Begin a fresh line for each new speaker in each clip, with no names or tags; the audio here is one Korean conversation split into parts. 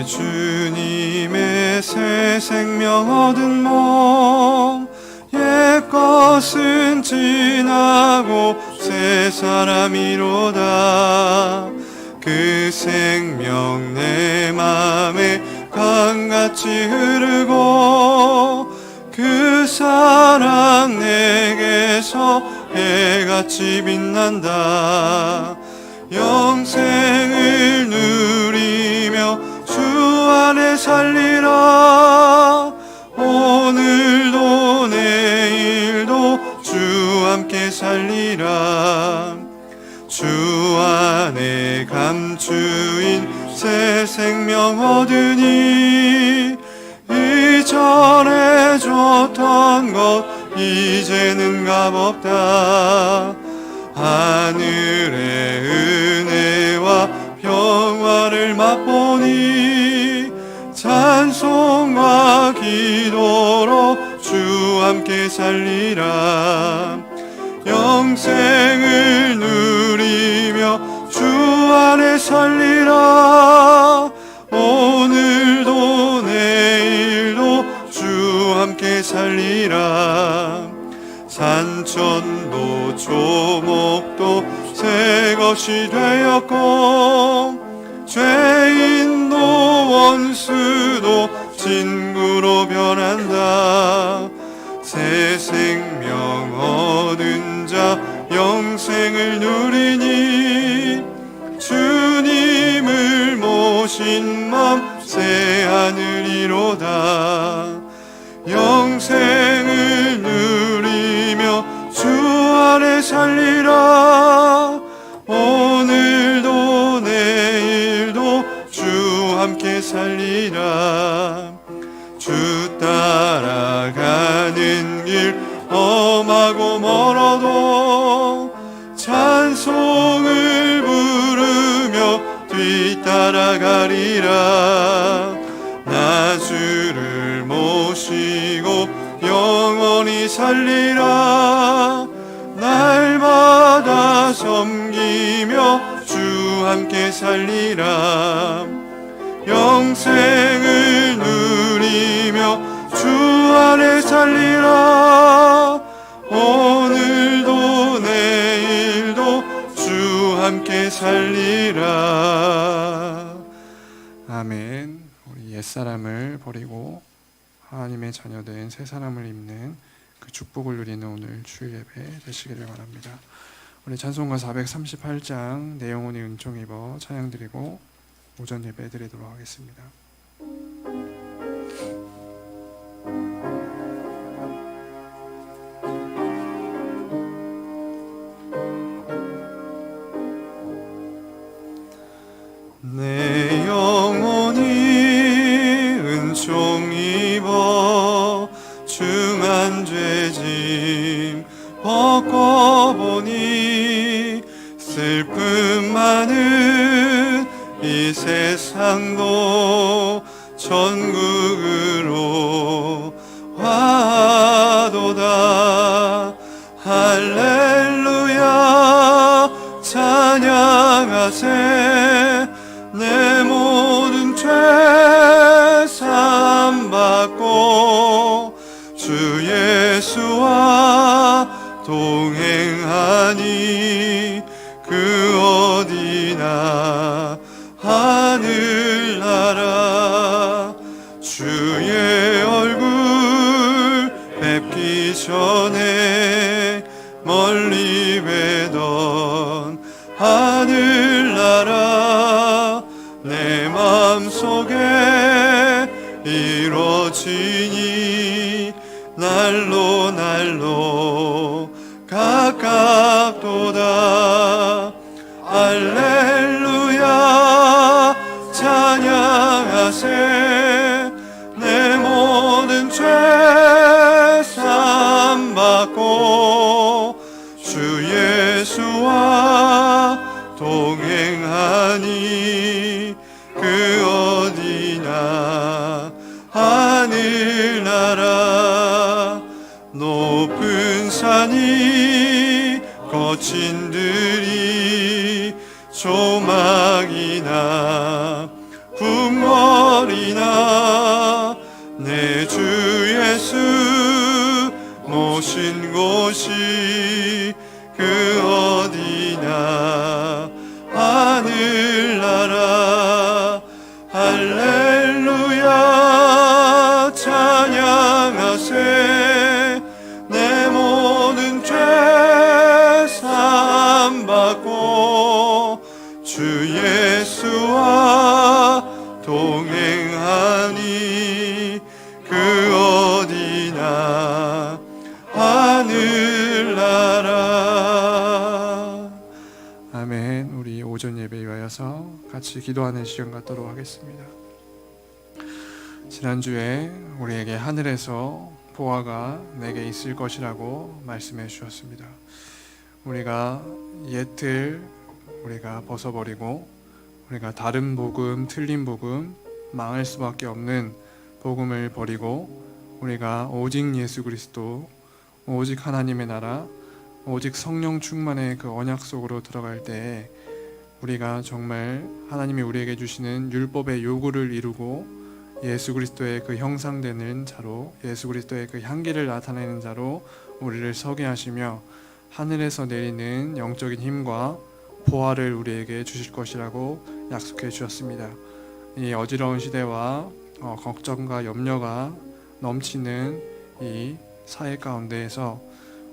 주님의 새 생명 얻은 몸, 옛 것은 지나고 새 사람이로다. 그 생명 내 맘에 강같이 흐르고 그 사랑 내게서 해같이 빛난다. 영생을 누리며 주 안에 살리라. 오늘도 내일도 주 함께 살리라. 주 안에 감추인 새 생명 얻으니 이전에 줬던 것 이제는 값없다. 하늘의 은혜와 평화를 맛보니 찬송과 기도로 주 함께 살리라. 영생을 누리며 주 안에 살리라. 오늘도 내일도 주 함께 살리라. 산천도 조목도 새 것이 되었고 죄인도 원수도 친구로 변한다. 새 생명 얻은 자 영생을 누리니 주님을 모신 맘 새 하늘이로다. 영생을 누리며 주 안에 살리라. 오늘도 내일도 주 함께 살리라. 주 따라가는 길 험하고 멀어도 찬송을 부르며 뒤따라가리라. 나 주를 모시고 영원히 살리라. 날마다 섬기며 주 함께 살리라. 영생을 누리며 주 안에 살리라. 오늘도 내일도 주 함께 살리라. 아멘. 우리 옛사람을 버리고 하나님의 자녀된 새 사람을 입는 그 축복을 누리는 오늘 주일 예배 되시기를 바랍니다. 우리 찬송가 438장 내 영혼이 은총 입어 찬양 드리고 오전 예배 드리도록 하겠습니다. 내 영혼이 은총 입어 중한 죄짐 벗고보니 슬픔 많은 이 세상도 천국으로 와도다. 할렐루야 찬양하세. 내 모든 죄 사함받고 주 예수와 동행하니 그 어디나 하늘나라. 주의 얼굴 뵙기 전에 멀리 뵈던 하늘나라 내 맘속에 이루어지니 날로 날로 가깝도다. 할렐루야 찬양하세. 내 모든 죄 사함받고 주 예수와 동행하니 그 어디나 하늘나라. 높은 산이 거친 들이 조막이나 붕어 어디나 내 주 예수 모신 곳이 그 어디나 하늘나라 할렐루야 찬양하세 내 모든 죄 사함 받고 주 예수와 동행하니 그 어디나 하늘나라. 아멘. 우리 오전 예배에 위하여서 같이 기도하는 시간 갖도록 하겠습니다. 지난주에 우리에게 하늘에서 보화가 내게 있을 것이라고 말씀해 주셨습니다. 우리가 옛을 우리가 벗어버리고 우리가 다른 복음, 틀린 복음, 망할 수밖에 없는 복음을 버리고 우리가 오직 예수 그리스도, 오직 하나님의 나라, 오직 성령 충만의 그 언약 속으로 들어갈 때 우리가 정말 하나님이 우리에게 주시는 율법의 요구를 이루고 예수 그리스도의 그 형상되는 자로, 예수 그리스도의 그 향기를 나타내는 자로 우리를 서게 하시며 하늘에서 내리는 영적인 힘과 보화를 우리에게 주실 것이라고 약속해 주셨습니다. 이 어지러운 시대와 걱정과 염려가 넘치는 이 사회 가운데에서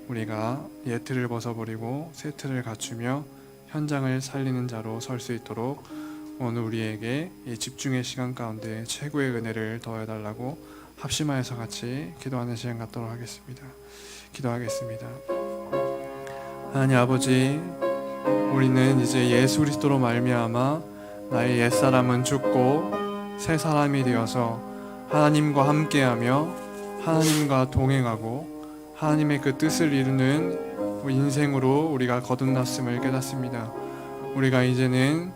우리가 옛 틀을 벗어버리고 새 틀을 갖추며 현장을 살리는 자로 설 수 있도록 오늘 우리에게 이 집중의 시간 가운데 최고의 은혜를 더해달라고 합심하여서 같이 기도하는 시간 갖도록 하겠습니다. 기도하겠습니다. 하나님 아버지, 우리는 이제 예수 그리스도로 말미암아 나의 옛사람은 죽고 새 사람이 되어서 하나님과 함께하며 하나님과 동행하고 하나님의 그 뜻을 이루는 인생으로 우리가 거듭났음을 깨닫습니다. 우리가 이제는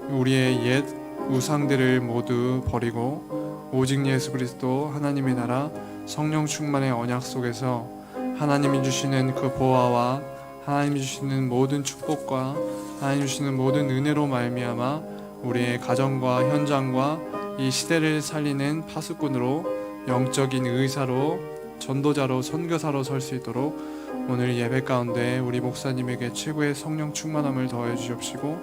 우리의 옛 우상들을 모두 버리고 오직 예수 그리스도 하나님의 나라 성령 충만의 언약 속에서 하나님이 주시는 그 보화와 하나님이 주시는 모든 축복과 하나님이 주시는 모든 은혜로 말미암아 우리의 가정과 현장과 이 시대를 살리는 파수꾼으로 영적인 의사로 전도자로 선교사로 설 수 있도록 오늘 예배 가운데 우리 목사님에게 최고의 성령 충만함을 더해 주시옵시고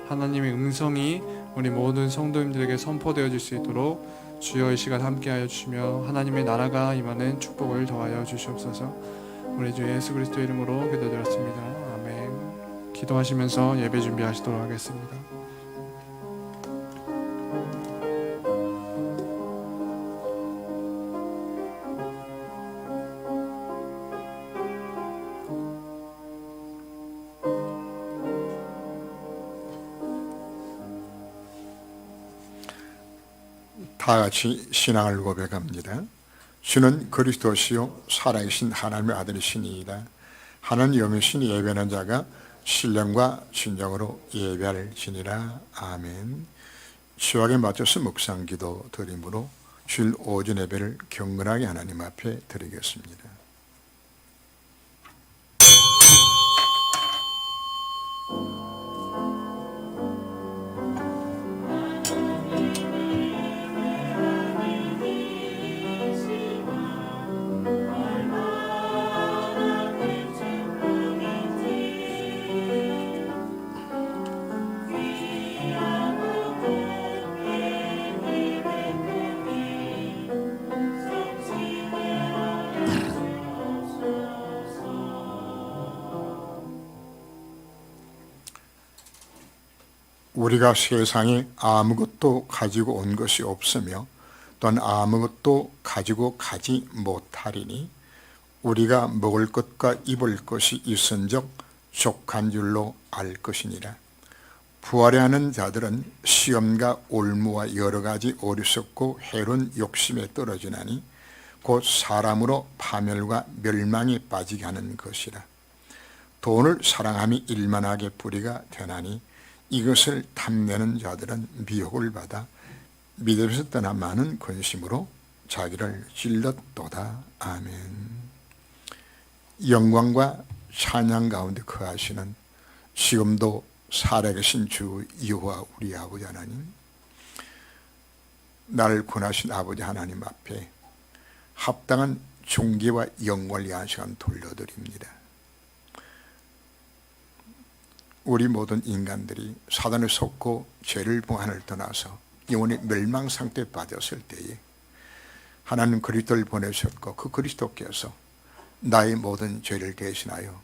하나님의 음성이 우리 모든 성도님들에게 선포되어질 수 있도록 주여 이 시간 함께하여 주시며 하나님의 나라가 임하는 축복을 더하여 주시옵소서. 우리 주 예수 그리스도 이름으로 기도드렸습니다. 아멘. 기도하시면서 예배 준비하시도록 하겠습니다.
다 같이 신앙을 고백합니다. 주는 그리스도시요 살아계신 하나님의 아들이시니이다. 하나님 영이신 예배하는 자가 신령과 진정으로 예배할지니라. 아멘. 수학에 맞춰서 묵상기도 드림으로 주일 오전 예배를 경건하게 하나님 앞에 드리겠습니다. 우리가 세상에 아무것도 가지고 온 것이 없으며 또한 아무것도 가지고 가지 못하리니 우리가 먹을 것과 입을 것이 있은적 족한 줄로 알 것이니라. 부활하는 자들은 시험과 올무와 여러 가지 어리석고 해로운 욕심에 떨어지나니 곧 사람으로 파멸과 멸망에 빠지게 하는 것이라. 돈을 사랑함이 일만하게 뿌리가 되나니 이것을 탐내는 자들은 미혹을 받아 믿음에서 떠나 많은 근심으로 자기를 찔렀도다. 아멘. 영광과 찬양 가운데 거하시는 지금도 살아계신 주 여호와 우리 아버지 하나님, 나를 구원하신 아버지 하나님 앞에 합당한 존귀와 영광을 위한 시간 돌려드립니다. 우리 모든 인간들이 사단에 속고 죄를 봉하늘 떠나서 영원히 멸망 상태에 빠졌을 때에 하나님 그리스도를 보내셨고 그 그리스도께서 나의 모든 죄를 대신하여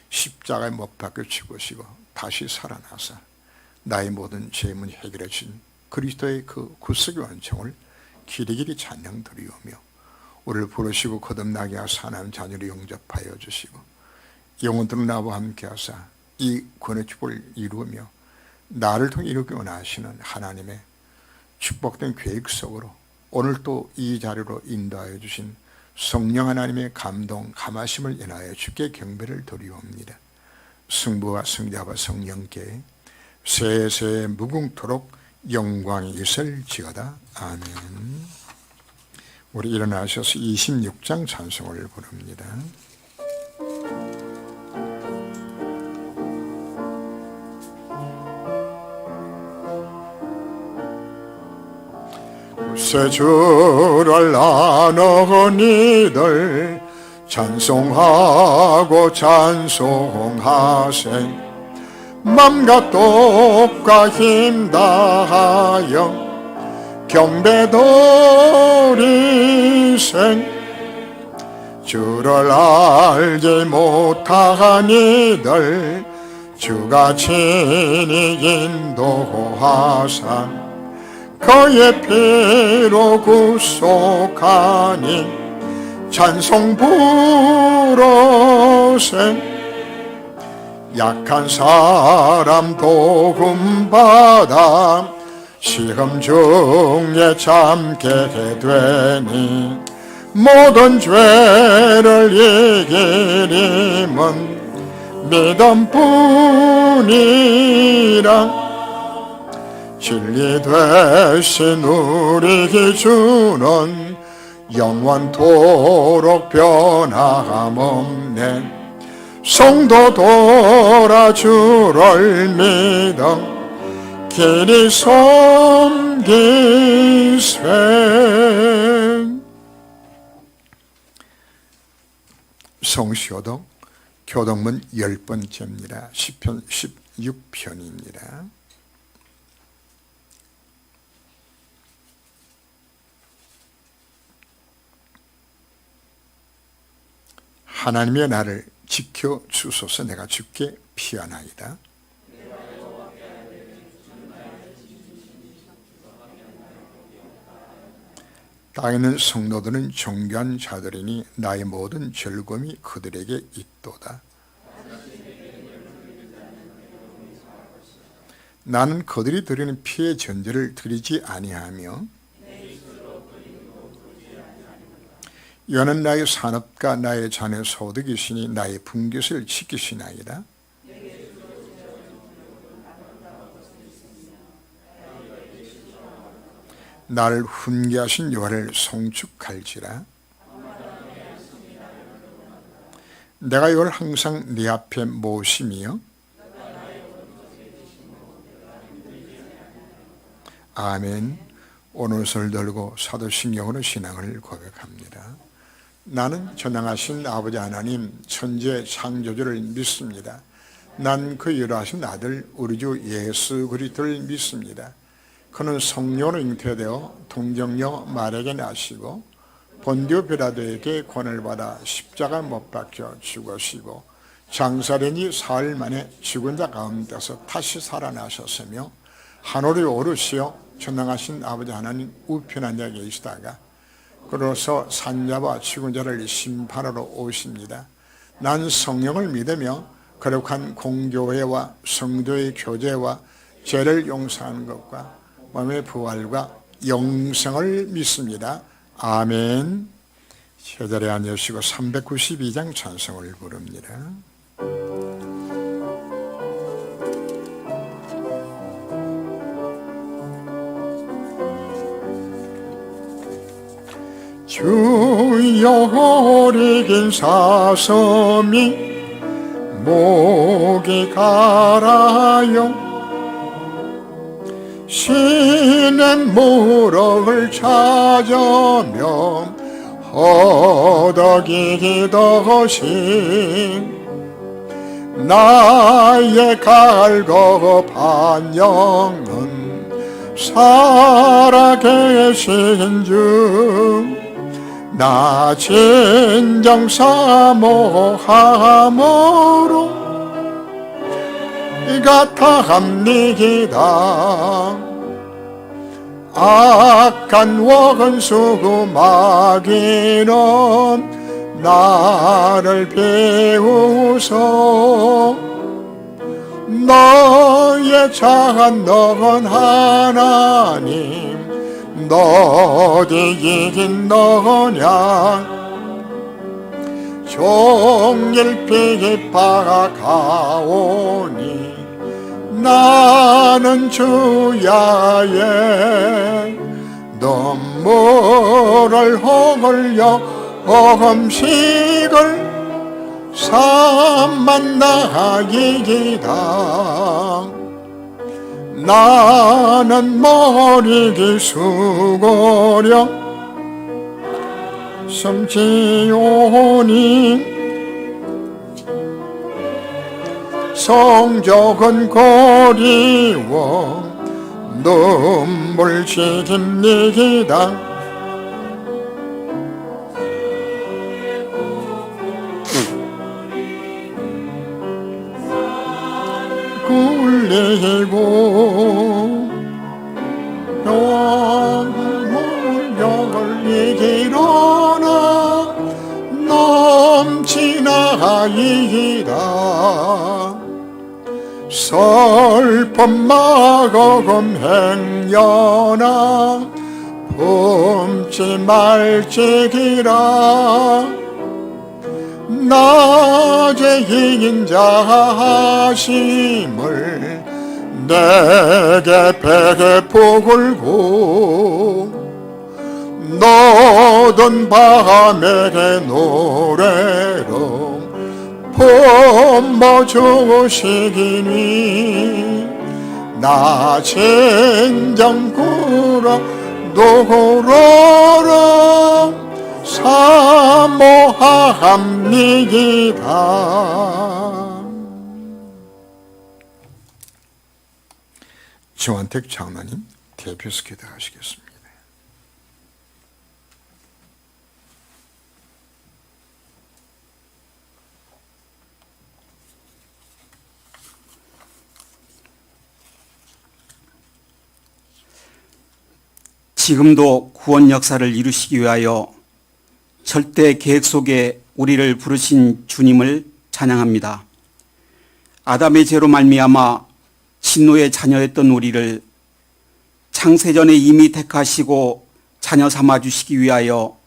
십자가에 못 박혀 죽으시고 다시 살아나서 나의 모든 죄문 해결해 주신 그리스도의 그 구속의 완성을 길이길이 찬양 드리오며 우리를 부르시고 거듭나게 하사 하나님 자녀를 영접하여 주시고 영혼들은 나와 함께 하사 이 구원의 축복을 이루며 나를 통해 이루기 원하시는 하나님의 축복된 계획 속으로 오늘 또 이 자리로 인도하여 주신 성령 하나님의 감동, 감하심을 인하여 주께 경배를 드리옵니다. 성부와 성자와 성령께 세세 무궁토록 영광이 있을지어다. 아멘. 우리 일어나셔서 26장 찬송을 부릅니다. 새 주를 나누니들 찬송하고 찬송하세 맘과 뜻과 힘 다하여 경배드리세 주를 알지 못하니들 주가 친히 인도하사 그의 피로 구속하니 찬송 부르세 약한 사람 도움받아 시험 중에 참게 되니 모든 죄를 이기림은 믿음뿐이라 진리 되신 우리 기준은 영원토록 변함없네 성도 돌아 주를 믿어 길이 섬기세. 성시교독 교독문 10번째입니다. 시편 16편입니다. 하나님의 나를 지켜 주소서. 내가 주께 피하나이다. 땅에 있는 성도들은 존귀한 자들이니 나의 모든 즐거움이 그들에게 있도다. 나는 그들이 드리는 피의 전제를 드리지 아니하며 여는 나의 산업과 나의 자녀 소득이시니 나의 분깃을 지키시나이다. 나를 훈계하신 여호와를 송축할지라. 내가 이걸 항상 네 앞에 모심이요 아멘. 오늘을 들고 사도신경으로 신앙을 고백합니다. 나는 전능하신 아버지 하나님 천지의 창조주를 믿습니다. 난 그 유일하신 아들 우리 주 예수 그리스도를 믿습니다. 그는 성령으로 잉태되어 동정녀 마리아에게 나시고 본디오 빌라도에게 권을 받아 십자가 못 박혀 죽으시고 장사되니 사흘 만에 죽은 자 가운데서 다시 살아나셨으며 하늘에 오르시어 전능하신 아버지 하나님 우편에 앉아 계시다가 그로서 산자와 죽은 자를 심판하러 오십니다. 난 성령을 믿으며 거룩한 공교회와 성도의 교제와 죄를 용서하는 것과 몸의 부활과 영생을 믿습니다. 아멘. 제자리에 앉으시고 392장 찬송을 부릅니다. 주여 어리긴 사슴이 목이 가라요 신의 무럭을 찾으며 허덕이듯이 나의 갈급한 영은 살아계신 주 나 진정 사모함으로 같아합니다. 악한 원수 마귀는 나를 비웃어 너의 잔넉한 하나님 너디 이긴 너냐 종일 비박아오니 나는 주야의 눈물을 흘려 음식을 삼만 나이기다. 나는 머리 숙으려 숨지오니 성적은 그리워 눈물 지깁니다. 굴리고 영을 이기려나 넘치나이다. 슬픔 마금 행여나 품지 말지기라. 낮에 이긴 자 하심을 내게 베풀고 너던 밤에게 노래로 품어주시기니 나 진정 굴어 노래로 사모합니다. 정한택 장로님 대표서 기도하시겠습니다.
지금도 구원 역사를 이루시기 위하여 절대 계획 속에 우리를 부르신 주님을 찬양합니다. 아담의 죄로 말미암아 진노의 자녀였던 우리를 창세전에 이미 택하시고 자녀 삼아 주시기 위하여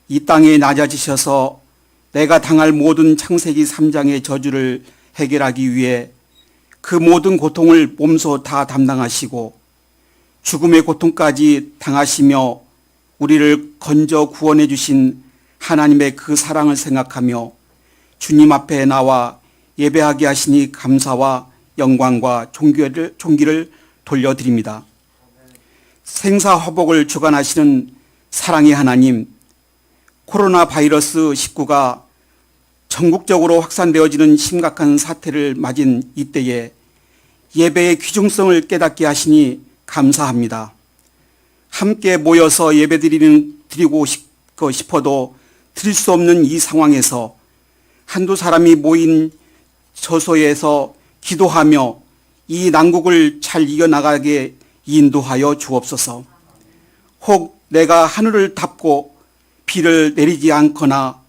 이 땅에 낮아지셔서 내가 당할 모든 창세기 3장의 저주를 해결하기 위해 그 모든 고통을 몸소 다 담당하시고 죽음의 고통까지 당하시며 우리를 건져 구원해 주신 하나님의 그 사랑을 생각하며 주님 앞에 나와 예배하게 하시니 감사와 영광과 존귀를 돌려드립니다. 생사화복을 주관하시는 사랑의 하나님, 코로나 바이러스 19가 전국적으로 확산되어지는 심각한 사태를 맞은 이때에 예배의 귀중성을 깨닫게 하시니 감사합니다. 함께 모여서 예배드리고 싶어도 드릴 수 없는 이 상황에서 한두 사람이 모인 저소에서 기도하며 이 난국을 잘 이겨나가게 인도하여 주옵소서. 혹 내가 하늘을 닫고 비를 내리지 않거나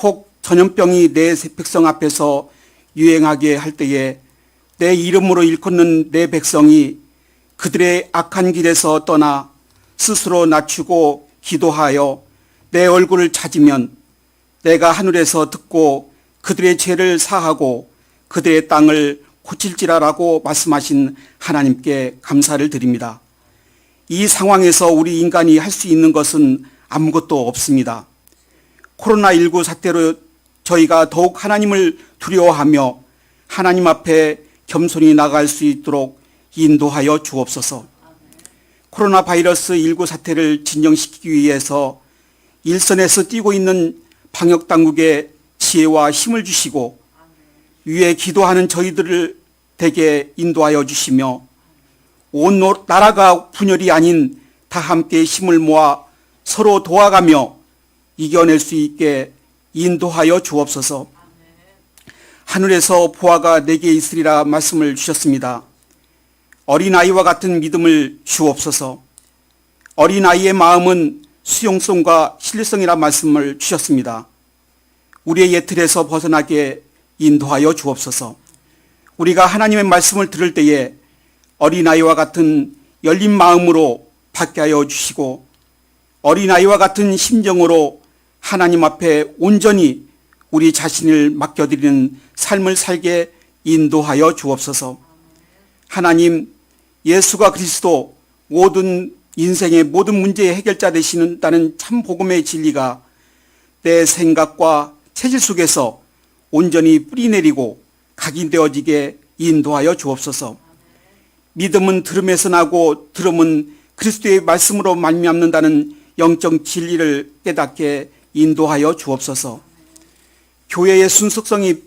혹 전염병이 내 백성 앞에서 유행하게 할 때에 내 이름으로 일컫는 내 백성이 그들의 악한 길에서 떠나 스스로 낮추고 기도하여 내 얼굴을 찾으면 내가 하늘에서 듣고 그들의 죄를 사하고 그들의 땅을 고칠지라라고 말씀하신 하나님께 감사를 드립니다. 이 상황에서 우리 인간이 할 수 있는 것은 아무것도 없습니다. 코로나19 사태로 저희가 더욱 하나님을 두려워하며 하나님 앞에 겸손히 나갈 수 있도록 인도하여 주옵소서. 코로나 바이러스 19 사태를 진정시키기 위해서 일선에서 뛰고 있는 방역 당국에 지혜와 힘을 주시고 위에 기도하는 저희들을 대게 인도하여 주시며 온 나라가 분열이 아닌 다 함께 힘을 모아 서로 도와가며 이겨낼 수 있게 인도하여 주옵소서. 하늘에서 보화가 내게 있으리라 말씀을 주셨습니다. 어린아이와 같은 믿음을 주옵소서. 어린아이의 마음은 수용성과 신뢰성이라 말씀을 주셨습니다. 우리의 예틀에서 벗어나게 인도하여 주옵소서. 우리가 하나님의 말씀을 들을 때에 어린아이와 같은 열린 마음으로 받게 하여 주시고 어린아이와 같은 심정으로 하나님 앞에 온전히 우리 자신을 맡겨드리는 삶을 살게 인도하여 주옵소서. 하나님, 예수가 그리스도 모든 인생의 모든 문제의 해결자 되시는다는 참 복음의 진리가 내 생각과 체질 속에서 온전히 뿌리내리고 각인되어지게 인도하여 주옵소서. 믿음은 들음에서 나고 들음은 그리스도의 말씀으로 말미암는다는 영적 진리를 깨닫게 인도하여 주옵소서. 교회의 순수성이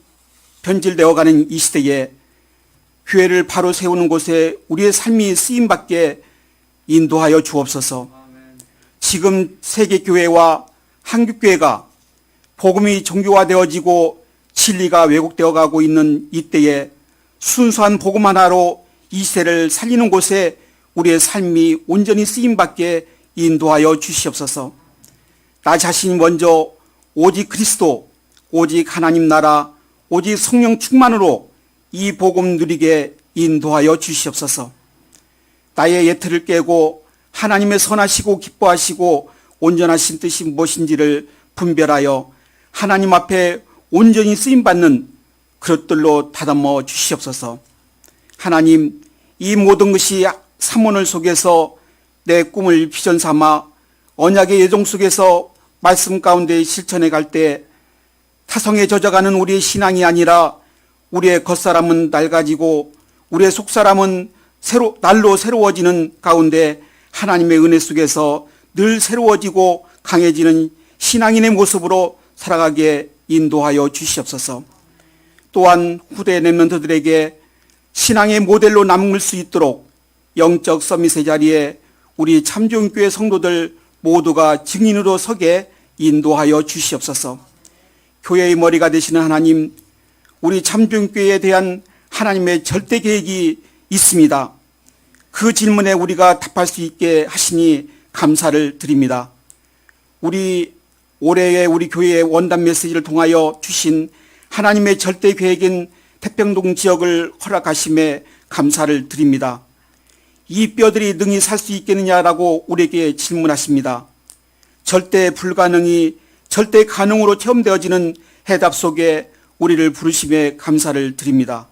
변질되어가는 이 시대에 교회를 바로 세우는 곳에 우리의 삶이 쓰임받게 인도하여 주옵소서. 지금 세계교회와 한국교회가 복음이 종교화되어지고 진리가 왜곡되어 가고 있는 이때에 순수한 복음 하나로 이 시대를 살리는 곳에 우리의 삶이 온전히 쓰임받게 인도하여 주시옵소서. 나 자신이 먼저 오직 그리스도, 오직 하나님 나라, 오직 성령 충만으로 이 복음 누리게 인도하여 주시옵소서. 나의 예틀을 깨고 하나님의 선하시고 기뻐하시고 온전하신 뜻이 무엇인지를 분별하여 하나님 앞에 온전히 쓰임받는 그릇들로 다듬어 주시옵소서. 하나님, 이 모든 것이 삼원을 속에서 내 꿈을 비전 삼아 언약의 예정 속에서 말씀 가운데 실천해 갈 때 타성에 젖어가는 우리의 신앙이 아니라 우리의 겉사람은 낡아지고 우리의 속사람은 날로 새로워지는 가운데 하나님의 은혜 속에서 늘 새로워지고 강해지는 신앙인의 모습으로 살아가게 인도하여 주시옵소서. 또한 후대 렘넌트들에게 신앙의 모델로 남을 수 있도록 영적 서밋의 자리에 우리 참종교회 성도들 모두가 증인으로 서게 인도하여 주시옵소서. 교회의 머리가 되시는 하나님, 우리 참종교회에 대한 하나님의 절대 계획이 있습니다. 그 질문에 우리가 답할 수 있게 하시니 감사를 드립니다. 올해의 우리 교회의 원단 메시지를 통하여 주신 하나님의 절대 계획인 태평동 지역을 허락하심에 감사를 드립니다. 이 뼈들이 능히 살 수 있겠느냐라고 우리에게 질문하십니다. 절대 불가능이 절대 가능으로 체험되어지는 해답 속에 우리를 부르심에 감사를 드립니다.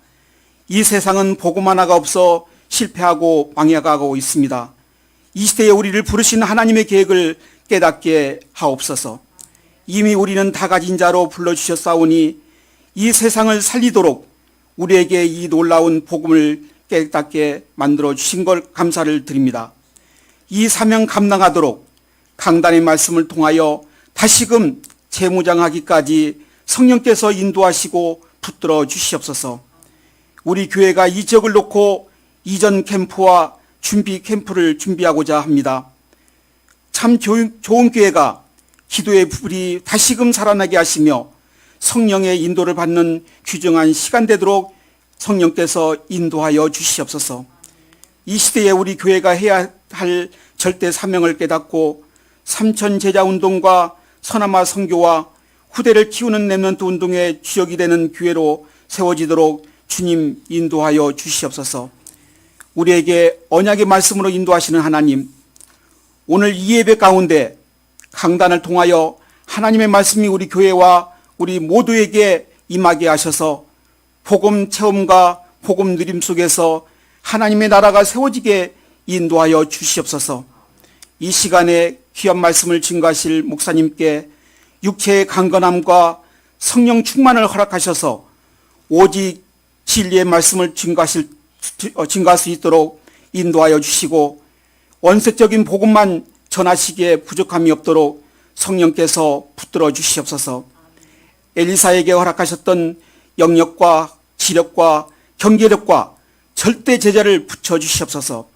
이 세상은 복음 하나가 없어 실패하고 망해가고 있습니다. 이 시대에 우리를 부르신 하나님의 계획을 깨닫게 하옵소서. 이미 우리는 다 가진 자로 불러주셨사오니 이 세상을 살리도록 우리에게 이 놀라운 복음을 깨닫게 만들어 주신 걸 감사를 드립니다. 이 사명 감당하도록 강단의 말씀을 통하여 다시금 재무장하기까지 성령께서 인도하시고 붙들어 주시옵소서. 우리 교회가 이 지역을 놓고 이전 캠프와 준비 캠프를 준비하고자 합니다. 참 좋은 교회가 기도의 불이 다시금 살아나게 하시며 성령의 인도를 받는 귀중한 시간 되도록 성령께서 인도하여 주시옵소서. 이 시대에 우리 교회가 해야 할 절대 사명을 깨닫고 삼천 제자 운동과 서남아 선교와 후대를 키우는 렘넌트 운동의 주역이 되는 교회로 세워지도록 주님 인도하여 주시옵소서. 우리에게 언약의 말씀으로 인도하시는 하나님, 오늘 이 예배 가운데 강단을 통하여 하나님의 말씀이 우리 교회와 우리 모두에게 임하게 하셔서 복음 체험과 복음 누림 속에서 하나님의 나라가 세워지게 인도하여 주시옵소서. 이 시간에 귀한 말씀을 증거하실 목사님께 육체의 강건함과 성령 충만을 허락하셔서 오직 진리의 말씀을 증거할 수 있도록 인도하여 주시고 원색적인 복음만 전하시기에 부족함이 없도록 성령께서 붙들어 주시옵소서. 엘리사에게 허락하셨던 영력과 지력과 경계력과 절대 제자를 붙여주시옵소서.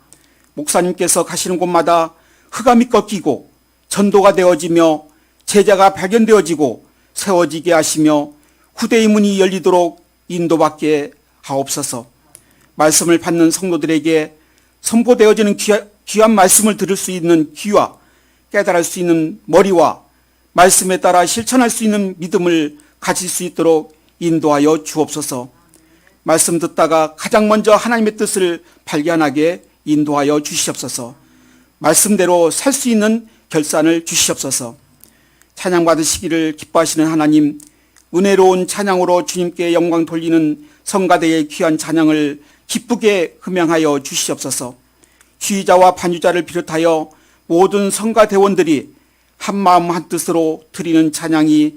목사님께서 가시는 곳마다 흑암이 꺾이고 전도가 되어지며 제자가 발견되어지고 세워지게 하시며 후대의 문이 열리도록 인도받게 하옵소서. 말씀을 받는 성도들에게 선포되어지는 귀한 말씀을 들을 수 있는 귀와 깨달을 수 있는 머리와 말씀에 따라 실천할 수 있는 믿음을 가질 수 있도록 인도하여 주옵소서. 말씀 듣다가 가장 먼저 하나님의 뜻을 발견하게 인도하여 주시옵소서. 말씀대로 살 수 있는 결산을 주시옵소서. 찬양 받으시기를 기뻐하시는 하나님, 은혜로운 찬양으로 주님께 영광 돌리는 성가대의 귀한 찬양을 기쁘게 흠양하여 주시옵소서. 지휘자와 반주자를 비롯하여 모든 성가대원들이 한마음 한뜻으로 드리는 찬양이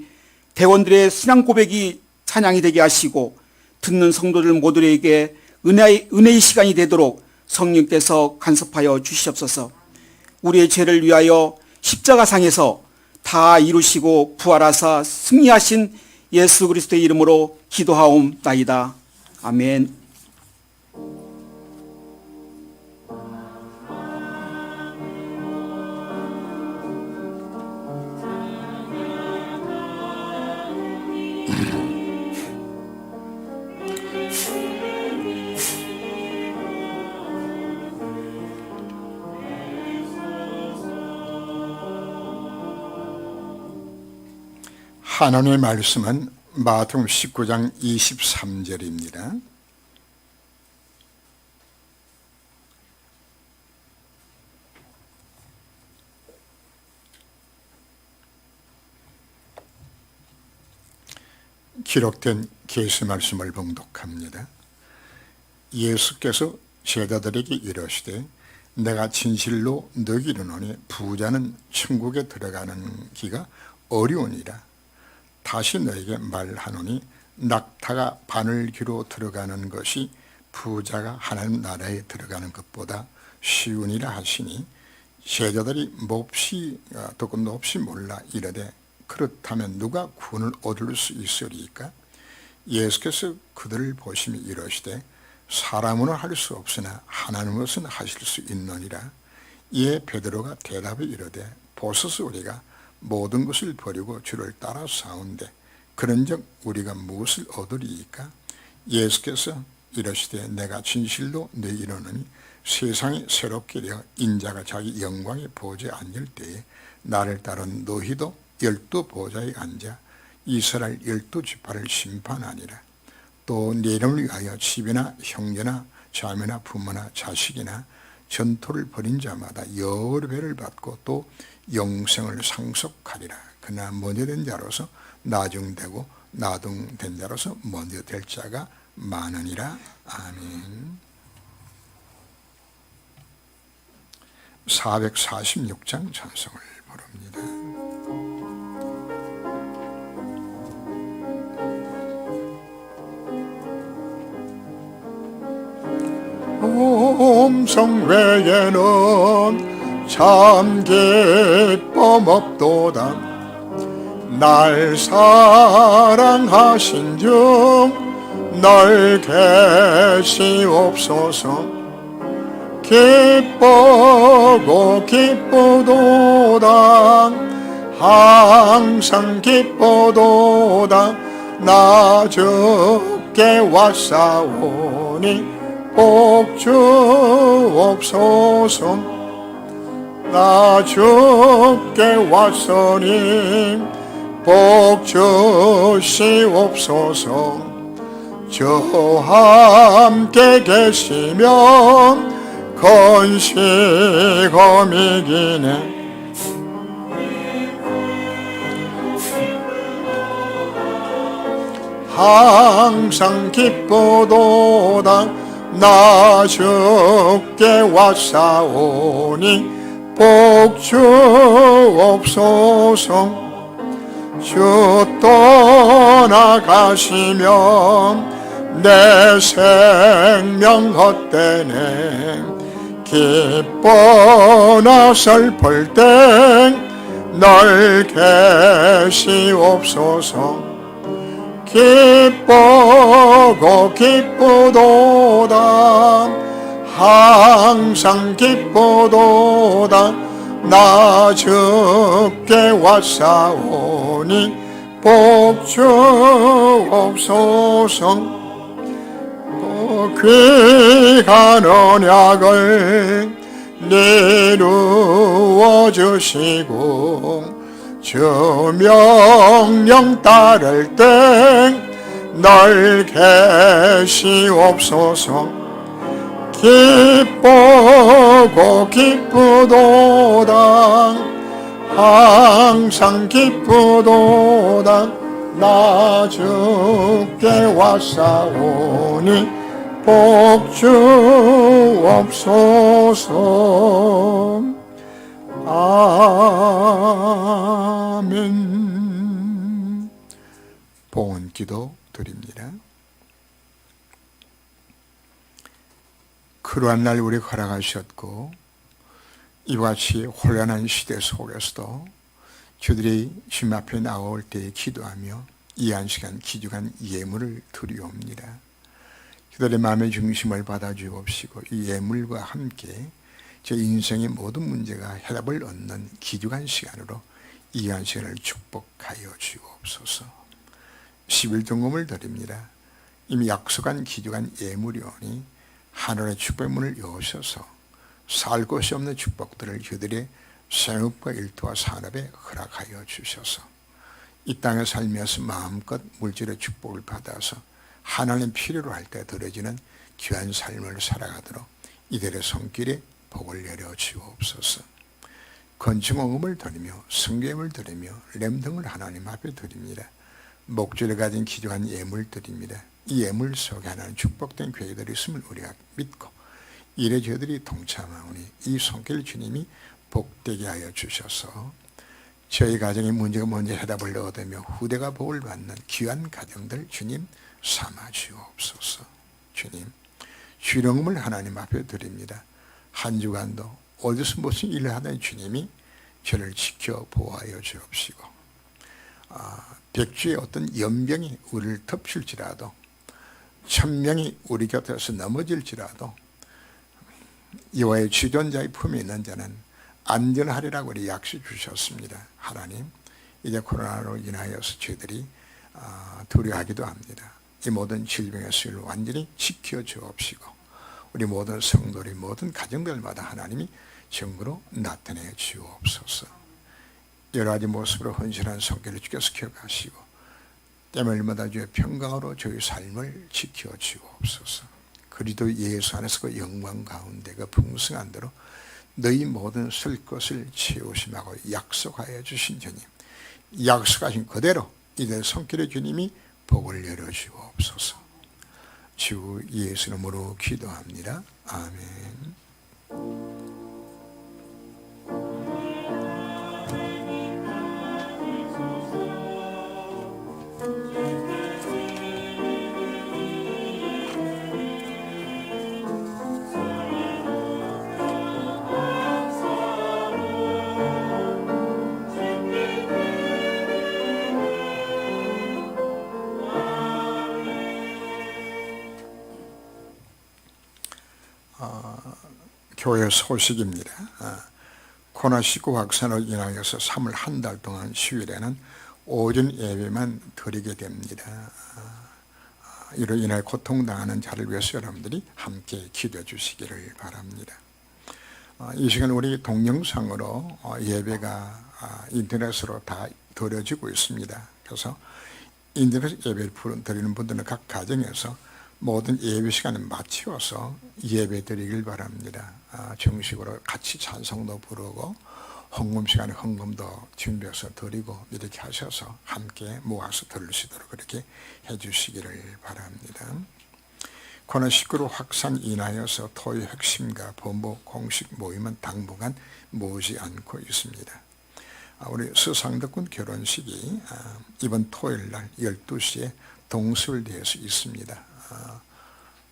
대원들의 신앙 고백이 찬양이 되게 하시고 듣는 성도들 모두에게 은혜의 시간이 되도록 성령께서 간섭하여 주시옵소서. 우리의 죄를 위하여 십자가상에서 다 이루시고 부활하사 승리하신 예수 그리스도의 이름으로 기도하옵나이다. 아멘.
하나님의 말씀은 마태복음 19장 23절입니다. 기록된 계시 말씀을 봉독합니다. 예수께서 제자들에게 이르시되 내가 진실로 너희에게 이르노니 부자는 천국에 들어가는 기가 어려우니라. 다시 너에게 말하노니 낙타가 바늘귀로 들어가는 것이 부자가 하나님 나라에 들어가는 것보다 쉬우니라 하시니 제자들이 몹시 듣고 몹시 몰라 이르되 그렇다면 누가 구원을 얻을 수 있으리까? 예수께서 그들을 보시며 이르시되 사람으로는 할 수 없으나 하나님으로서는 하실 수 있느니라. 이에 베드로가 대답해 이르되 보소서 우리가 모든 것을 버리고 주를 따라 싸운데 그런즉 우리가 무엇을 얻으리이까? 예수께서 이르시되 내가 진실로 너희 이르노니 세상이 새롭게 되어 인자가 자기 영광의 보좌에 앉을 때에 나를 따른 너희도 12 보좌에 앉아 이스라엘 12지파를 심판하니라. 또 내 이름을 위하여 집이나 형제나 자매나 부모나 자식이나 전토를 벌인 자마다 여러 배를 받고 또 영생을 상속하리라. 그러나 먼저 된 자로서 나중되고 나중된 자로서 먼저 될 자가 많으니라. 아멘. 446장 찬송을 부릅니다. 음성 외에는 참 기쁨 없도다. 날 사랑하신 중 널 계시옵소서. 기쁘고 기쁘도다. 항상 기쁘도다. 나 주께 왔사오니 복 주옵소서. 나 주께 왔으니 복 주시옵소서. 저와 함께 계시면 건시검 이기네. 항상 기쁘도다. 나 주께 왔사오니 복 주옵소서. 주 떠나가시면 내 생명 헛되네. 기뻐나 슬플 땐널 계시옵소서. 기쁘고 기쁘도다 항상 기쁘도다 나 주께 왔사오니 복 주옵소서. 귀한 언약을 이루어 주시고 주 명령 따를 땐널 계시옵소서. 기쁘고 기쁘도다 항상 기쁘도다 나 주께 왔사오니 복 주옵소서. 아멘. 봉헌 기도 드립니다. 그러한 날 우리 허락하셨고 이와 같이 혼란한 시대 속에서도 저들이 주님 앞에 나올 때 기도하며 이 한 시간 귀중한 예물을 드리옵니다. 그들의 마음의 중심을 받아주옵시고 이 예물과 함께 제 인생의 모든 문제가 해답을 얻는 귀중한 시간으로 이 한 시간을 축복하여 주옵소서. 11등금을 드립니다. 이미 약속한 귀중한 예물이오니 하늘의 축복문을 여셔서 살 곳이 없는 축복들을 그들의 생업과 일터와 산업에 허락하여 주셔서 이 땅에 살면서 마음껏 물질의 축복을 받아서 하나님 필요로 할 때 들어지는 귀한 삶을 살아가도록 이들의 손길에 복을 내려 주옵소서. 건축원금을 드리며 성경을 드리며 램 등을 하나님 앞에 드립니다. 목줄에 가진 귀중한 예물 드립니다. 이 예물 속에 하나님 축복된 교회들이 있음을 우리가 믿고 이래 저희들이 동참하오니 이 손길 주님이 복되게 하여 주셔서 저희 가정의 문제가 먼저 해답을 얻으며 후대가 복을 받는 귀한 가정들 주님 삼아 주옵소서. 주님 주령을 하나님 앞에 드립니다. 한 주간도 어디서 무슨 일을 하던 주님이 저를 지켜 보호하여 주옵시고 백주의 어떤 연병이 우리를 덮칠지라도 1000명이 우리 곁에서 넘어질지라도 여호와의 주존자의 품에 있는 자는 안전하리라고 우리 약속 주셨습니다. 하나님 이제 코로나로 인하여서 저희들이 두려워하기도 합니다. 이 모든 질병에서 완전히 지켜주옵시고 우리 모든 성도리 모든 가정들마다 하나님이 증거로 나타내 주옵소서. 여러 가지 모습으로 헌신한 성결을 주께서 기억하시고 때마다 주의 평강으로 저희 삶을 지켜주옵소서. 그리스도 예수 안에서 그 영광 가운데 그 풍성한 대로 너희 모든 쓸 것을 채우심하고 약속하여 주신 주님 약속하신 그대로 이들 손길의 주님이 복을 내려주옵소서. 주 예수 이름으로 기도합니다. 아멘. 교회 소식입니다. 코로나19 확산으로 인하여서 3월 한 달 동안 휴일에는 오전 예배만 드리게 됩니다. 이로 인해 고통당하는 자를 위해서 여러분들이 함께 기도해 주시기를 바랍니다. 이 시간 우리 동영상으로 예배가 인터넷으로 다 드려지고 있습니다. 그래서 인터넷 예배를 드리는 분들은 각 가정에서 모든 예배 시간을 맞추어서 예배 드리길 바랍니다. 정식으로 같이 찬송도 부르고 헌금 시간에 헌금도 준비해서 드리고 이렇게 하셔서 함께 모아서 들을 수 있도록 그렇게 해주시기를 바랍니다. 코로나19로 확산 인하여서 토요 핵심과 본부 공식 모임은 당분간 모이지 않고 있습니다. 우리 서상덕군 결혼식이 이번 토요일 날 12시에 동서울대에서 있습니다.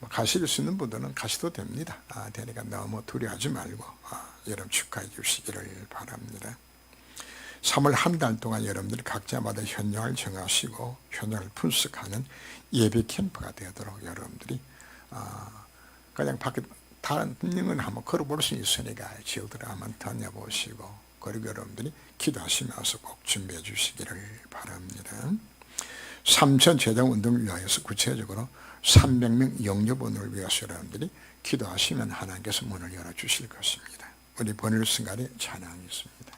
가실 수 있는 분들은 가셔도 됩니다. 되니까 너무 두려워하지 말고 여러분 축하해 주시기를 바랍니다. 3월 한 달 동안 여러분들이 각자마다 현장을 정하시고 현장을 분석하는 예배 캠프가 되도록 여러분들이 그냥 밖에 다른 건 한번 걸어볼 수 있으니까 지역들을 한번 다녀보시고 그리고 여러분들이 기도하시면서 꼭 준비해 주시기를 바랍니다. 삼천 제장 운동을 위하여서 구체적으로 300명 영접원을 위해서 여러분들이 기도하시면 하나님께서 문을 열어주실 것입니다. 우리 번일 순간에 찬양이 있습니다.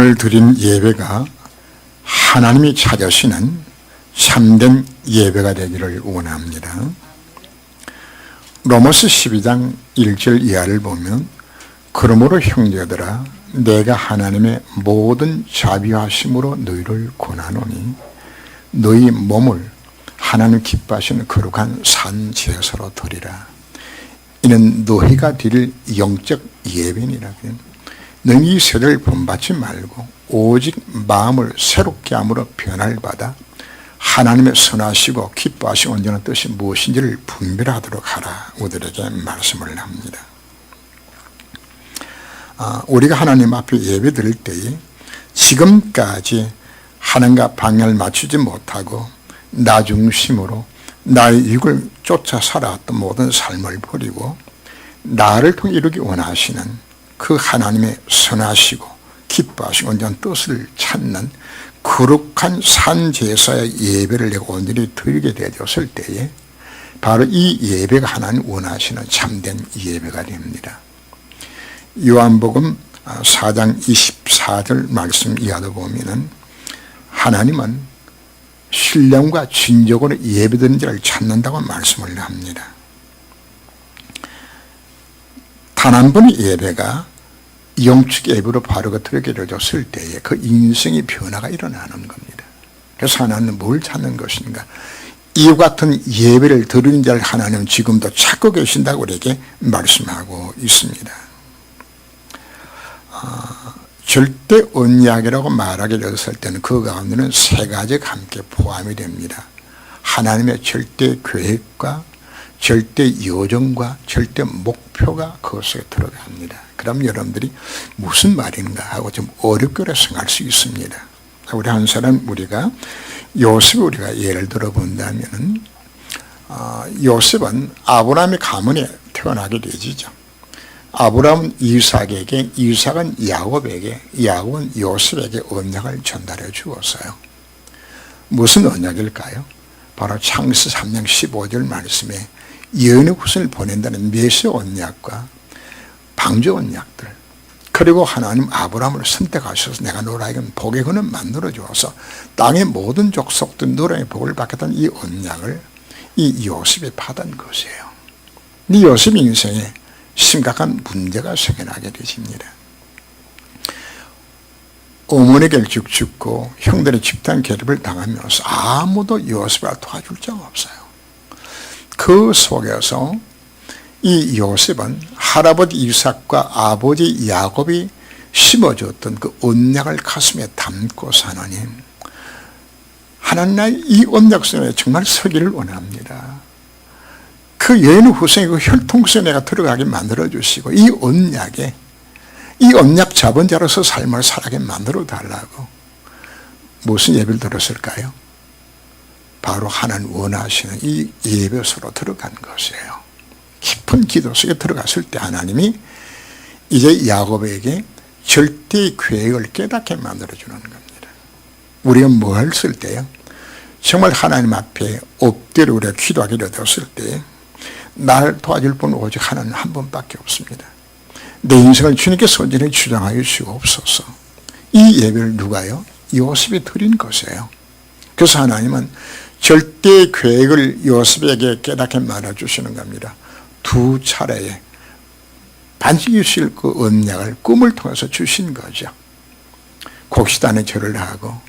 오늘 드린 예배가 하나님이 찾으시는 참된 예배가 되기를 원합니다. 로마서 12장 1절 이하를 보면 그러므로 형제들아 내가 하나님의 모든 자비하심으로 너희를 권하노니 너희 몸을 하나님 기뻐하시는 거룩한 산 제사로 드리라. 이는 너희가 드릴 영적 예배니라. 너희 이 세대를 본받지 말고 오직 마음을 새롭게 함으로 변화를 받아 하나님의 선하시고 기뻐하시고 온전한 뜻이 무엇인지를 분별하도록 하라. 우리에게 말씀을 합니다. 우리가 하나님 앞에 예배 드릴 때에 지금까지 하나님과 방향을 맞추지 못하고 나 중심으로 나의 육을 쫓아 살아왔던 모든 삶을 버리고 나를 통해 이루기 원하시는 그 하나님의 선하시고 기뻐하시고 온전한 뜻을 찾는 거룩한 산제사의 예배를 내가 온전히 드리게 되었을 때에 바로 이 예배가 하나님 원하시는 참된 예배가 됩니다. 요한복음 4장 24절 말씀 이하도 보면은 하나님은 신령과 진정으로 예배드리는 자를 찾는다고 말씀을 합니다. 단 한 번의 예배가 영적 예배로 바로가 드려졌을 때에 그 인생의 변화가 일어나는 겁니다. 그래서 하나님은 뭘 찾는 것인가? 이와 같은 예배를 드리는 자를 하나님은 지금도 찾고 계신다고 우리에게 말씀하고 있습니다. 절대 언약이라고 말하게 되었을 때는 그 가운데는 세 가지가 함께 포함이 됩니다. 하나님의 절대 계획과 절대 여정과 절대 목표가 그것에 들어갑니다. 그럼 여러분들이 무슨 말인가 하고 좀 어렵게 생각할 수 있습니다. 우리 한 사람 우리가 요셉을 우리가 예를 들어 본다면은 요셉은 아브라함의 가문에 태어나게 되지죠. 아브라함은 이삭에게, 이삭은 야곱에게, 야곱은 요셉에게 언약을 전달해 주었어요. 무슨 언약일까요? 바로 창세 3장 15절 말씀에 예언의 후손을 보낸다는 메시 언약과 방주 언약들, 그리고 하나님 아브라함을 선택하셔서 내가 너라에게 복의 근원 만들어 주어서 땅의 모든 족속들 너라의 복을 받겠다는 이 언약을 이 요셉이 받은 것이에요. 이 요셉 인생에 심각한 문제가 생겨나게 되십니다. 어머니가 일찍 죽고 형들의 집단 괴롭을 당하면서 아무도 요셉을 도와줄 자가 없어요. 그 속에서 이 요셉은 할아버지 이삭과 아버지 야곱이 심어줬던 그 언약을 가슴에 담고서 하나님 이 언약 속에 정말 서기를 원합니다. 그 예언의 후손이 그 혈통성에 내가 들어가게 만들어주시고 이 언약에 이 언약 잡은 자로서 삶을 살아게 만들어 달라고 무슨 예배를 들었을까요? 바로 하나님 원하시는 이 예배소로 들어간 것이에요. 깊은 기도 속에 들어갔을 때 하나님이 이제 야곱에게 절대 계획을 깨닫게 만들어주는 겁니다. 우리가 뭐 했을 때요? 정말 하나님 앞에 엎드려 우리가 기도하게 되었을 때 나를 도와줄 분은 오직 하나님 한 분밖에 없습니다. 내 인생을 주님께서 온전히 주장하여 주옵소서. 이 예배를 누가요? 요셉이 드린 것이에요. 그래서 하나님은 절대 계획을 요셉에게 깨닫게 말해주시는 겁니다. 두 차례에 반드시 주실 그 언약을 꿈을 통해서 주신 거죠. 곡식단에 절을 하고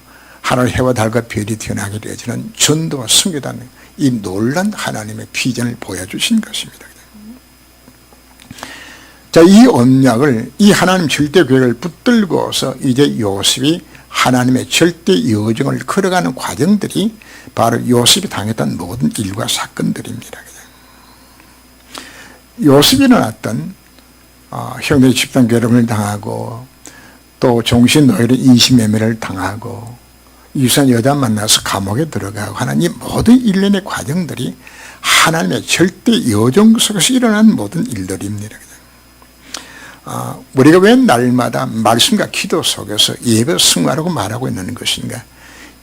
하늘 해와 달과 별이 태어나게 되어지는 전도와 승계단 이 놀란 하나님의 비전을 보여주신 것입니다. 자, 이 언약을 이 하나님 절대 계획을 붙들고서 이제 요셉이 하나님의 절대 여정을 걸어가는 과정들이 바로 요셉이 당했던 모든 일과 사건들입니다. 요셉이 일어났던 형들의 집단 괴롭힘을 당하고 또 종신노예로 인신매매를 당하고 유산 여자 만나서 감옥에 들어가고 하는 이 모든 일련의 과정들이 하나님의 절대 여정 속에서 일어난 모든 일들입니다. 우리가 왜 날마다 말씀과 기도 속에서 예배 승화라고 말하고 있는 것인가?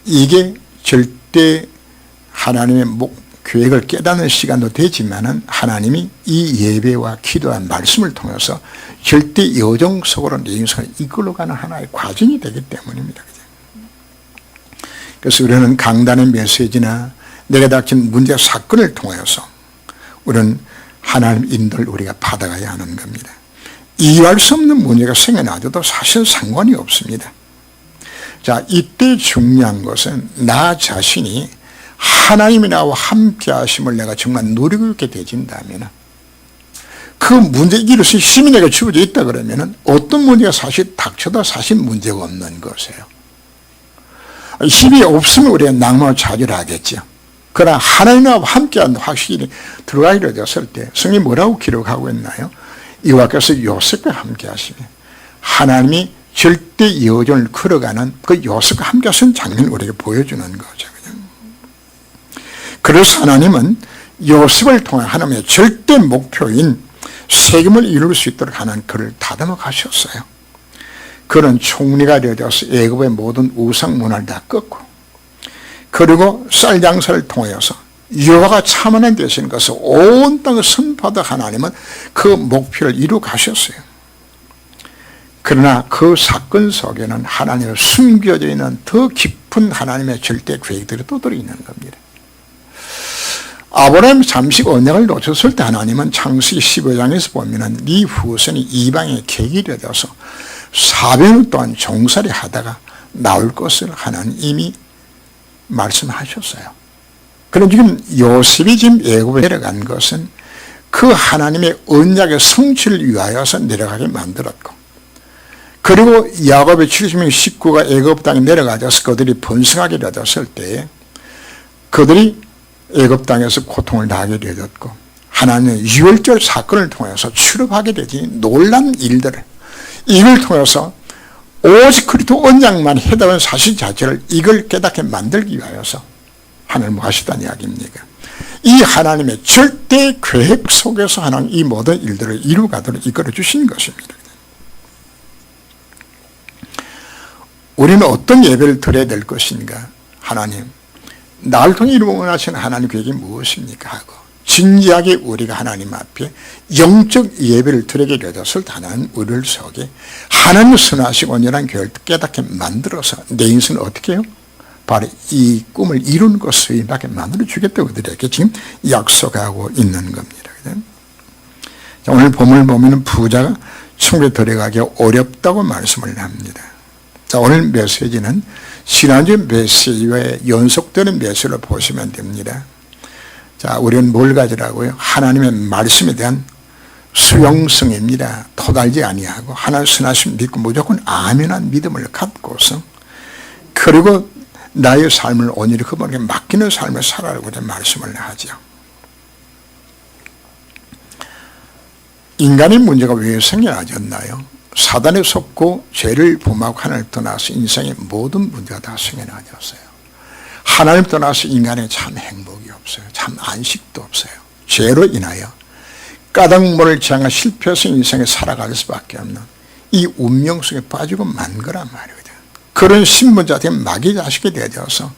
이게 절대 하나님의 계획을 깨닫는 시간도 되지만은 하나님이 이 예배와 기도와 말씀을 통해서 절대 여정 속으로 내 인생을 이끌어가는 하나의 과정이 되기 때문입니다. 그래서 우리는 강단의 메시지나 내가 닥친 문제 사건을 통해서 우리는 하나님 인도를 우리가 받아가야 하는 겁니다. 이해할 수 없는 문제가 생겨나도 사실 상관이 없습니다. 자, 이때 중요한 것은 나 자신이 하나님이 나와 함께 하심을 내가 정말 노리고 있게 되진다면 그 문제 이길 수 힘이 내가 주어져 있다 그러면 어떤 문제가 사실 닥쳐도 사실 문제가 없는 것이에요. 힘이 없으면 우리가 낭만을 좌절하겠죠. 그러나 하나님과 함께한 확실히 들어가게 되었을 때 성경이 뭐라고 기록하고 있나요? 이와 같이 요셉과 함께 하시며 하나님이 절대 여정을 걸어가는 그 요셉과 함께 하신 장면을 우리에게 보여주는 거죠. 그래서 하나님은 요셉을 통해 하나님의 절대 목표인 세금을 이룰 수 있도록 하는 그를 다듬어 가셨어요. 그는 총리가 되어서 애굽의 모든 우상 문화를 다 꺾고 그리고 쌀 장사를 통해서 여호와가 참하는 되신 것을 온 땅을 선포하다 하나님은 그 목표를 이루 가셨어요. 그러나 그 사건 속에는 하나님의 숨겨져 있는 더 깊은 하나님의 절대 계획들이 또 들어있는 겁니다. 아브라함이 잠시 언약을 놓쳤을 때 하나님은 창세기 15장에서 보면은 네 후손이 이방의 객이 되어서 400년 동안 종살이 하다가 나올 것을 하나님 이미 말씀하셨어요. 그럼 지금 요셉이 지금 애굽에 내려간 것은 그 하나님의 언약의 성취를 위하여서 내려가게 만들었고 그리고 야곱의 70명 식구가 애굽 땅에 내려가서 그들이 번성하게 되었을 때 그들이 애굽 땅에서 고통을 당하게 되었고 하나님의 유월절 사건을 통해서 출입하게 되지 놀란 일들을 이걸 통해서 오직 그리스도 언약만 해당하는 사실 자체를 이걸 깨닫게 만들기 위하여서 하나님 뭐 하시다는 이야기입니까? 이 하나님의 절대 계획 속에서 하나님 이 모든 일들을 이루가도록 이끌어 주신 것입니다. 우리는 어떤 예배를 드려야 될 것인가? 하나님 나를 통해 이루어 원하시는 하나님 계획이 무엇입니까? 하고 진지하게 우리가 하나님 앞에 영적 예배를 드리게 되었을 때 하나님 우리를 속에 하나님 선하시고 온전한 계획을 깨닫게 만들어서 내 인생을 어떻게 해요? 바로 이 꿈을 이루는 것을 밖에 만들어 주겠다고 그들에게 지금 약속하고 있는 겁니다. 자, 오늘 본문을 보면 부자가 천국에 들어가기 어렵다고 말씀을 합니다. 자, 오늘 메시지는 지난주 메시지와 연속되는 메시지를 보시면 됩니다. 자, 우리는 뭘 가지라고요? 하나님의 말씀에 대한 수용성입니다. 토달지 아니하고 하나님 선하심 믿고 무조건 아멘한 믿음을 갖고서 그리고 나의 삶을 온전히 그분에게 맡기는 삶을 살아라고 말씀을 하죠. 인간의 문제가 왜 생겨나졌나요? 사단에 속고 죄를 범하고 하나님을 떠나서 인생의 모든 문제가 다 생겨나졌어요. 하나님 떠나서 인간에 참 행복이 없어요. 참 안식도 없어요. 죄로 인하여 까닭모를 지향한 실패해서 인생에 살아갈 수밖에 없는 이 운명 속에 빠지고 만 거란 말이거든요. 그런 신분자한테 마귀 자식이 되어서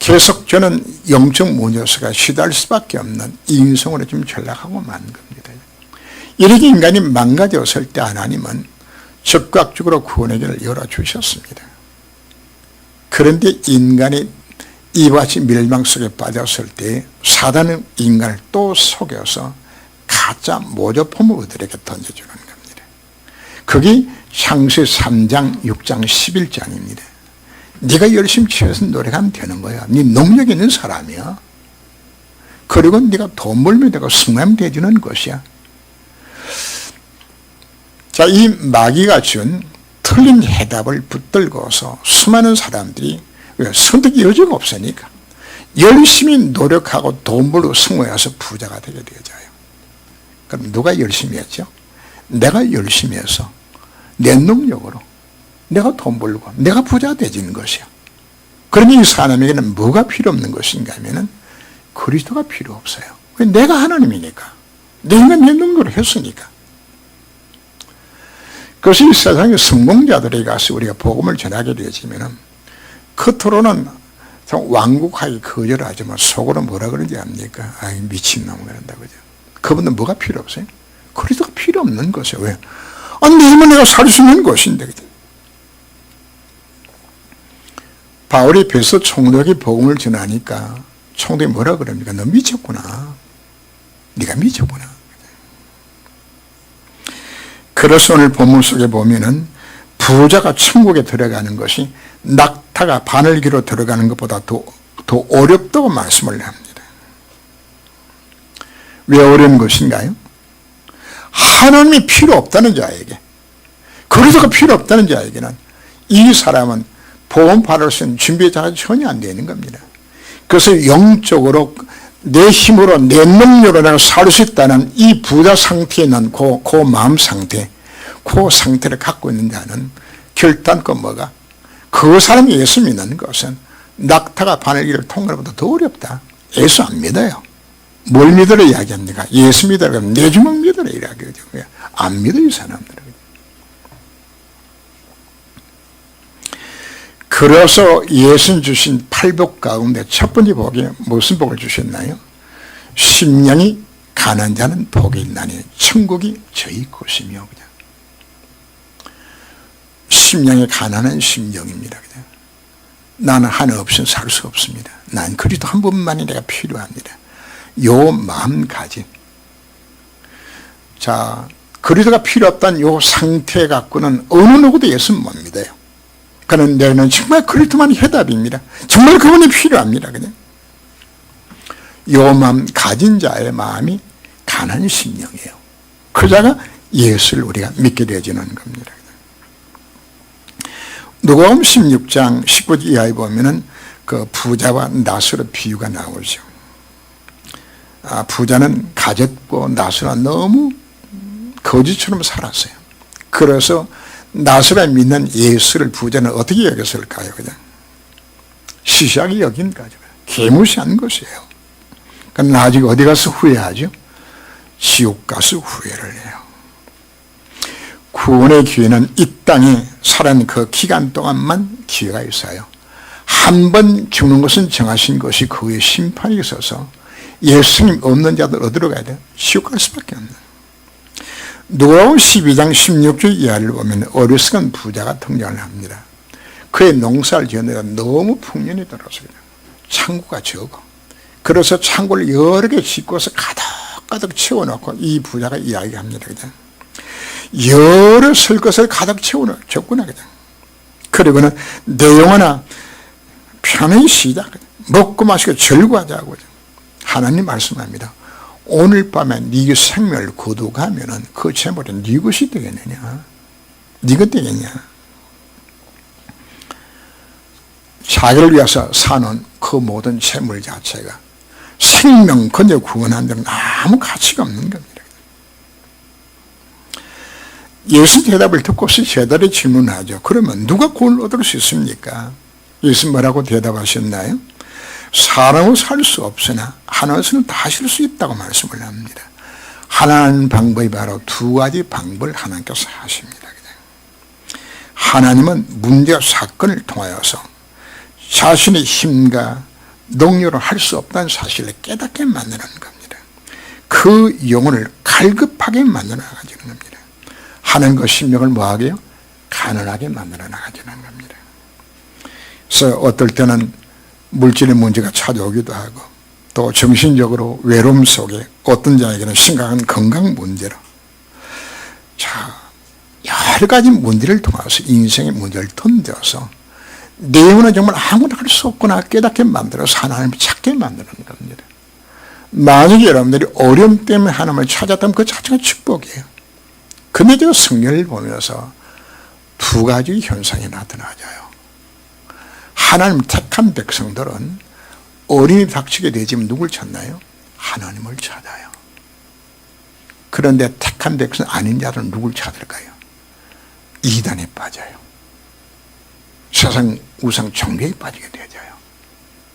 계속 저는 영적 문제가 시달릴 수밖에 없는 인성으로 좀 전락하고 만 겁니다. 이렇게 인간이 망가졌을 때 하나님은 적극적으로 구원의 길을 열어주셨습니다. 그런데 인간이 이와 같이 멸망 속에 빠졌을 때 사단은 인간을 또 속여서 가짜 모조품을 그들에게 던져주는 겁니다. 그게 창세기 3장, 6장, 11장입니다. 네가 열심히 취해서 노력하면 되는 거야. 네 능력 있는 사람이야. 그리고 네가 돈 벌면 되고 승하면 되주는 것이야. 자, 이 마귀가 준 틀린 해답을 붙들고서 수많은 사람들이 선택의 여지가 없으니까 열심히 노력하고 돈 벌고 승화해서 부자가 되게 되어져요. 그럼 누가 열심히 했죠? 내가 열심히 해서 내 능력으로 내가 돈 벌고 내가 부자가 되지는 것이야. 그러니 이 사람에게는 뭐가 필요 없는 것인가 하면은 그리스도가 필요 없어요. 왜? 내가 하나님이니까. 내가 내 능력으로 했으니까. 그래서 이 세상의 성공자들에게 가서 우리가 복음을 전하게 되어지면은 겉으로는 참 완곡하게 거절하지만 속으로 뭐라 그러는지 압니까? 아이 미친놈 그런다 그죠? 그분은 뭐가 필요 없어요? 그리스도가 필요 없는 것이에요. 왜? 아니 내 힘은 내가 살 수 있는 것인데 그죠? 바울이 베서 총독이 복음을 전하니까 총독이 뭐라 그럽니까? 너 미쳤구나. 네가 미쳤구나. 그래서 오늘 본문 속에 보면은 부자가 천국에 들어가는 것이 낙타가 바늘기로 들어가는 것보다 더 어렵다고 말씀을 합니다. 왜 어려운 것인가요? 하나님이 필요 없다는 자에게, 그리스도가 필요 없다는 자에게는 이 사람은 보험 받을 수 있는 준비자가 전혀 안 되는 겁니다. 그래서 영적으로 내 힘으로 내 능력으로 내가 살 수 있다는 이 부자 상태에 있는 그 마음 상태, 그 상태를 갖고 있는 자는 결단코 뭐가? 그 사람이 예수 믿는 것은 낙타가 바늘기를 통과하는 것보다 더 어렵다. 예수 안 믿어요. 뭘 믿으라 이야기합니까? 예수 믿으라 그러면 내 주먹 믿으라 이야기하죠. 안 믿어요, 이 사람들은. 그래서 예수님 주신 8복 가운데 첫 번째 복이 무슨 복을 주셨나요? 심령이 가난한 자는 복이 있나니 천국이 저희 것이며. 그냥 심령이 가난한 심령입니다. 그냥 나는 하나 없이는 살 수 없습니다. 난 그리스도 한 분만이 내가 필요합니다. 요 마음가짐. 자, 그리스도가 필요 없다는 요 상태 갖고는 어느 누구도 예수 못 믿어요. 그런데는 정말 그리스도만이 해답입니다. 정말 그분이 필요합니다. 그냥 요 마음 가진 자의 마음이 가난한 심령이에요. 그 자가 예수를 우리가 믿게 되어지는 겁니다. 누가복음 16장 19절 이하에 보면은 그 부자와 나스로 비유가 나오죠. 부자는 가졌고 나스로는 너무 거지처럼 살았어요. 그래서 나스로에 믿는 예수를 부자는 어떻게 여겼을까요? 그냥 시시하게 여긴 거죠. 개무시한 것이에요. 그러니까 나중에 어디 가서 후회하죠? 지옥 가서 후회를 해요. 구원의 기회는 이 땅에 살아있는 그 기간 동안만 기회가 있어요. 한 번 죽는 것은 정하신 것이 그 후에 심판이 있어서 예수님 없는 자들 어디로 가야 돼요? 지옥 갈 수밖에 없는. 누가복음 12장 16절 이하를 보면 어리석은 부자가 등장을 합니다. 그의 농사를 지었는데 너무 풍년이 들어서 창고가 적어. 그래서 창고를 여러 개 짓고서 가득가득 채워놓고 이 부자가 이야기합니다. 그냥 여러 설 것을 가득 채워줬구나. 그냥 그리고는 내 영혼아 편히 쉬자. 먹고 마시고 즐거워하자고. 하나님 말씀합니다. 오늘 밤에 네 생명을 거두가면은 그 재물이 네 것이 되겠느냐? 네가 되겠냐? 자기를 위해서 사는 그 모든 재물 자체가 생명 건져 구원한 데는 아무 가치가 없는 겁니다. 예수 대답을 듣고서 제자들이 질문하죠. 그러면 누가 구원을 얻을 수 있습니까? 예수 뭐라고 대답하셨나요? 사람은 살 수 없으나 하나님은 다 하실 수 있다고 말씀을 합니다. 하나님 방법이 바로 두 가지 방법을 하나님께서 하십니다. 하나님은 문제와 사건을 통하여서 자신의 힘과 능력으로 할 수 없다는 사실을 깨닫게 만드는 겁니다. 그 영혼을 갈급하게 만들어 나가지는 겁니다. 하나님과 심령을 뭐하게요? 가난하게 만들어 나가지는 겁니다. 그래서 어떨 때는 물질의 문제가 찾아오기도 하고 또 정신적으로 외로움 속에 어떤 자에게는 심각한 건강 문제로 자 여러 가지 문제를 통해서 인생의 문제를 던져서 내 영혼은 정말 아무나 할 수 없구나 깨닫게 만들어서 하나님을 찾게 만드는 겁니다. 만약에 여러분들이 어려움 때문에 하나님을 찾았다면 그 자체가 축복이에요. 근데 제가 성경을 보면서 두 가지 현상이 나타나져요. 하나님 택한 백성들은 어린이 닥치게 되지면 누굴 찾나요? 하나님을 찾아요. 그런데 택한 백성 아닌 자들은 누굴 찾을까요? 이단에 빠져요. 세상 우상 종교에 빠지게 되어요.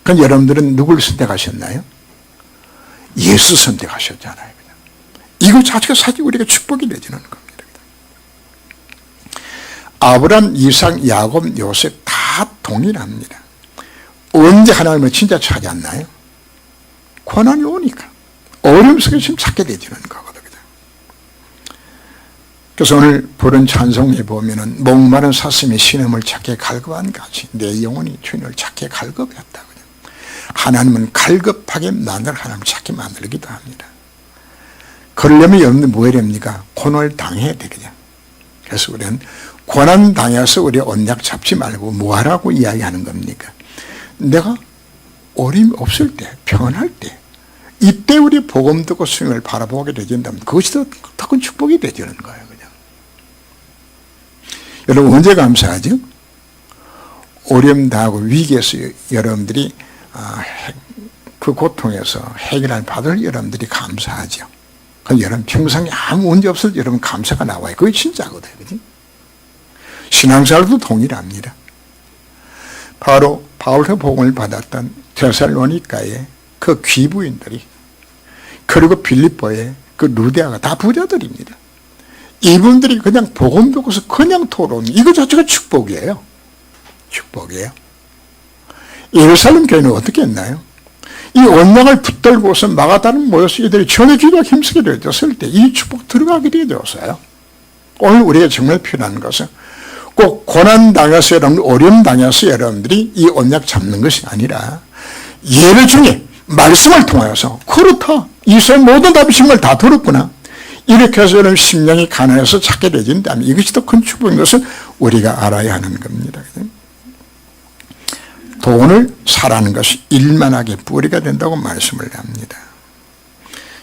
그럼 여러분들은 누굴 선택하셨나요? 예수 선택하셨잖아요. 이거 자체가 사실 우리가 축복이 되지는 겁니다. 아브람, 이삭, 야곱, 요셉 다 동일합니다. 언제 하나님을 진짜 찾았나요? 고난이 오니까. 어려움 속에 지금 찾게 되지는 거거든요. 그래서 오늘 부른 찬송에 보면은 목마른 사슴이 신음을 찾게 갈급한 같이 내 영혼이 주님을 찾게 갈급했다고요. 하나님은 갈급하게 하나님을 찾게 만들기도 합니다. 그러려면 여러분들 뭐 해야 됩니까? 고난을 당해야 되거든요. 그래서 우리는 고난 당해서 우리 언약 잡지 말고 뭐 하라고 이야기하는 겁니까? 내가 어려움이 없을 때, 평안할 때, 이때 우리 복음 듣고 수행을 바라보게 되진다면 그것이 더 큰 축복이 되지는 거예요. 그냥. 여러분 언제 감사하죠? 어려움 당하고 위기에서 여러분들이 그 고통에서 해결을 받을 여러분들이 감사하죠. 그럼 여러분 평생에 아무 문제 없을 때 여러분 감사가 나와요. 그게 진짜거든요. 그치? 신앙생활도 동일합니다. 바로 바울서 복음을 받았던 데살로니가의 그 귀부인들이 그리고 빌립보의 그 루데아가 다 부자들입니다. 이분들이 그냥 복음 듣고서 그냥 토론, 이거 자체가 축복이에요. 축복이에요. 예루살렘 교회는 어떻게 했나요? 이 언약을 붙들고서 마가다른 모여서 이들이 전에 기도하기 힘쓰게 되었을 때 이 축복 들어가게 되었어요. 오늘 우리가 정말 필요한 것은 꼭 고난 당해서 여러분, 어려움 당해서 여러분들이 이 언약 잡는 것이 아니라 예를 중에 말씀을 통하여서 그렇다. 이스라엘 모든 답이 정말 다 들었구나. 이렇게 해서 여러분 심령이 가난해서 찾게 되진다면 이것이 더 큰 축복인 것을 우리가 알아야 하는 겁니다. 돈을 사라는 것이 일만하게 뿌리가 된다고 말씀을 합니다.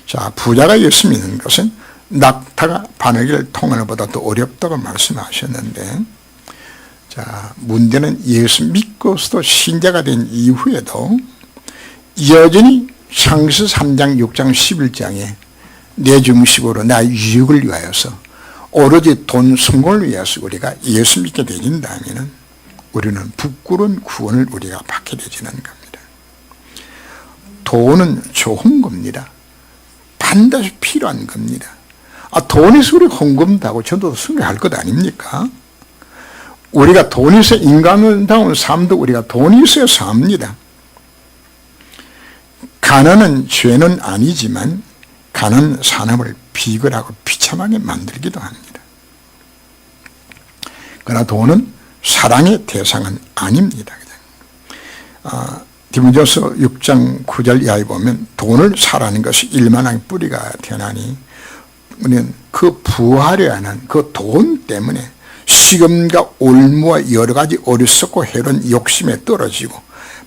자, 부자가 예수 믿는 것은 낙타가 바늘기를 통하는 것보다 더 어렵다고 말씀하셨는데, 자, 문제는 예수 믿고서도 신자가 된 이후에도 여전히 창세기 3장, 6장, 11장에 내 중심으로 나의 유익을 위하여서 오로지 돈 성공을 위해서 우리가 예수 믿게 되진다면 우리는 부끄러운 구원을 우리가 받게 되지는 겁니다. 돈은 좋은 겁니다. 반드시 필요한 겁니다. 돈이 있어 우리 헌금도 하고 전도도 순교할 것 아닙니까? 우리가 돈이 있어 인간다운 삶도 우리가 돈이 있어야 삽니다. 가난은 죄는 아니지만 가난은 사람을 비굴하고 비참하게 만들기도 합니다. 그러나 돈은 사랑의 대상은 아닙니다. 디모데후서 6장 9절 이하에 보면 돈을 사라는 것이 일만한 뿌리가 되나니 우리는 그 부하려 하는 그 돈 때문에 시금과 올무와 여러 가지 어리석고 해로운 욕심에 떨어지고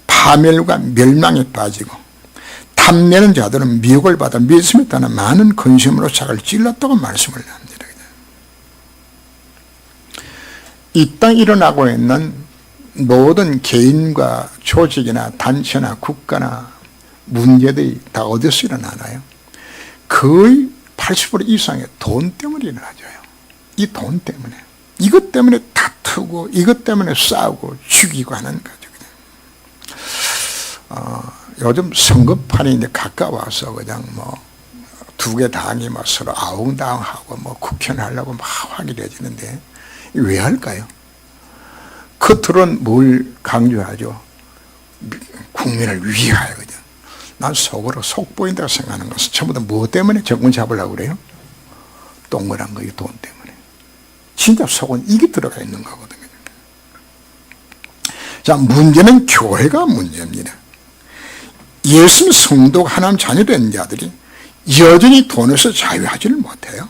파멸과 멸망에 빠지고 탐내는 자들은 미혹을 받아 미움에 따라 많은 근심으로 자기를 찔렀다고 말씀을 합니다. 이 땅에 일어나고 있는 모든 개인과 조직이나 단체나 국가나 문제들이 다 어디서 일어나나요? 거의 80% 이상의 돈 때문에 일어나져요. 이 돈 때문에. 이것 때문에 다투고 이것 때문에 싸우고 죽이고 하는 거죠. 요즘 선거판이 이제 가까워서 그냥 두 개 당이 서로 아웅다웅하고 국회의원하려고 막 하게 되지는데 왜 할까요? 겉으로는 뭘 강조하죠? 국민을 위하여. 그냥. 난 속으로 속 보인다고 생각하는 것은 전부 다 뭐 때문에 정권 잡으려고 그래요? 동그란 거, 이 돈 때문에. 진짜 속은 이게 들어가 있는 거거든요. 자, 문제는 교회가 문제입니다. 예수 성도가 하나님 자녀된 자들이 여전히 돈에서 자유하지를 못해요.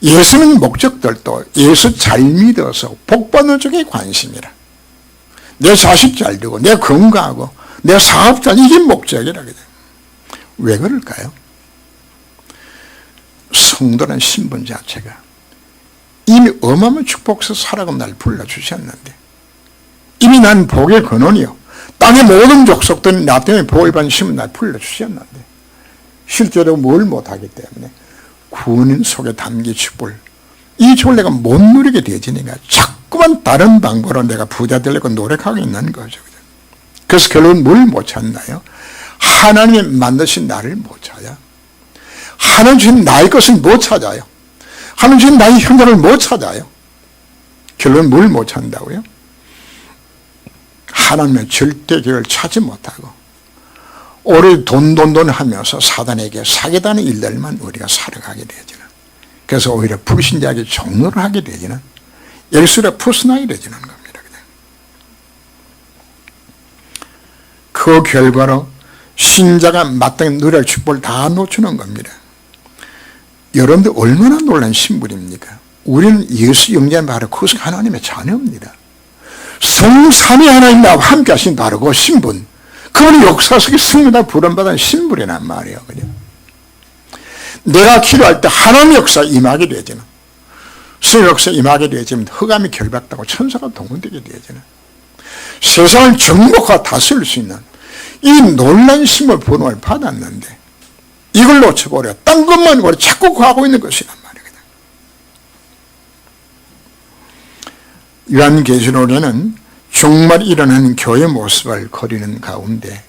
예수는 목적들도 예수 잘 믿어서 복받는 쪽에 관심이라. 내 자식 잘 되고 내 건강하고 내 사업 잘, 이게 목적이라. 왜 그럴까요? 성도라는 신분 자체가 이미 어마어마한 축복에서 살아가면 날 불러주셨는데 이미 난 복의 근원이요. 땅의 모든 족속들은 나 때문에 복을 받는 신분 날 불러주셨는데 실제로 뭘 못하기 때문에 구원 속에 담긴 축복을 이 축복을 내가 못 누리게 되지니까 자꾸만 다른 방법으로 내가 부자 되려고 노력하고 있는 거죠. 그래서 결국은 뭘 못 찾나요? 하나님이 만드신 나를 못 찾아. 하나님 주신 나의 것은 못 찾아요. 하나님 주신 나의 현장을 못 찾아요. 결국은 뭘 못 찾는다고요? 하나님의 절대 계획을 찾지 못하고 오래 돈 하면서 사단에게 사기다는 일들만 우리가 살아가게 되지는, 그래서 오히려 불신자에게 종로를 하게 되지는, 예수를 벗어나게 되지는 겁니다. 그 결과로 신자가 마땅히 누릴 축복을 다 놓치는 겁니다. 여러분들 얼마나 놀란 신분입니까? 우리는 예수 영접한 바로 그것이 하나님의 자녀입니다. 성삼위 하나님 나와 함께 하신 바로 그 신분, 그분이 역사 속에 승리다 부름받은 신분이란 말이에요. 그죠? 내가 기도할 때 하나님 역사 임하게 되지는, 성령 역사 임하게 되지는, 흑암이 결박되고 천사가 동원되게 되지는, 세상을 정복하고 다스릴 수 있는 이 놀라운 신분 번호를 받았는데 이걸 놓쳐버려 딴 것만 우리 자꾸 구하고 있는 것이란 말이거든. 요한계시록에는 정말 일어나는 교회 모습을 그리는 가운데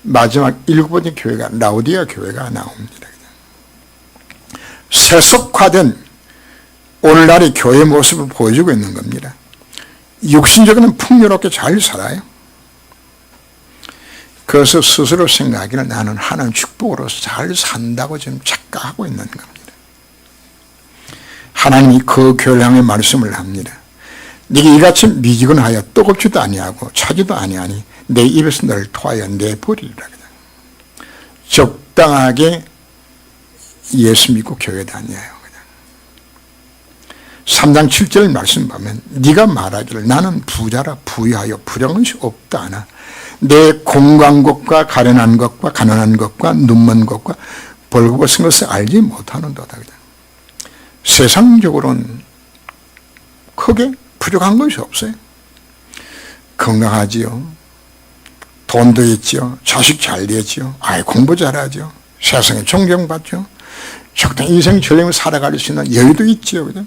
마지막 7번째 교회가 라오디아 교회가 나옵니다. 세속화된 오늘날의 교회 모습을 보여주고 있는 겁니다. 육신적으로는 풍요롭게 잘 살아요. 그래서 스스로 생각하기를 나는 하나님 축복으로서 잘 산다고 지금 착각하고 있는 겁니다. 하나님이 그 교회를 향해 말씀을 합니다. 네가 이같이 미지근하여 뜨겁지도 아니하고 차지도 아니하니 내 입에서 너를 토하여 내버리리라. 적당하게 예수 믿고 교회 다녀요. 3장 7절 말씀 보면 네가 말하기를 나는 부자라 부유하여 부정한 것이 없다 하나 내 공고한 것과 가련한 것과 가난한 것과 눈먼 것과 벌거벗은 것을 알지 못하는도다. 세상적으로는 크게 부족한 것이 없어요. 건강하지요. 돈도 있지요. 자식 잘 되지요. 아이 공부 잘하죠. 세상에 존경받죠. 적당히 인생 전략을 살아갈 수 있는 여유도 있지요. 그죠?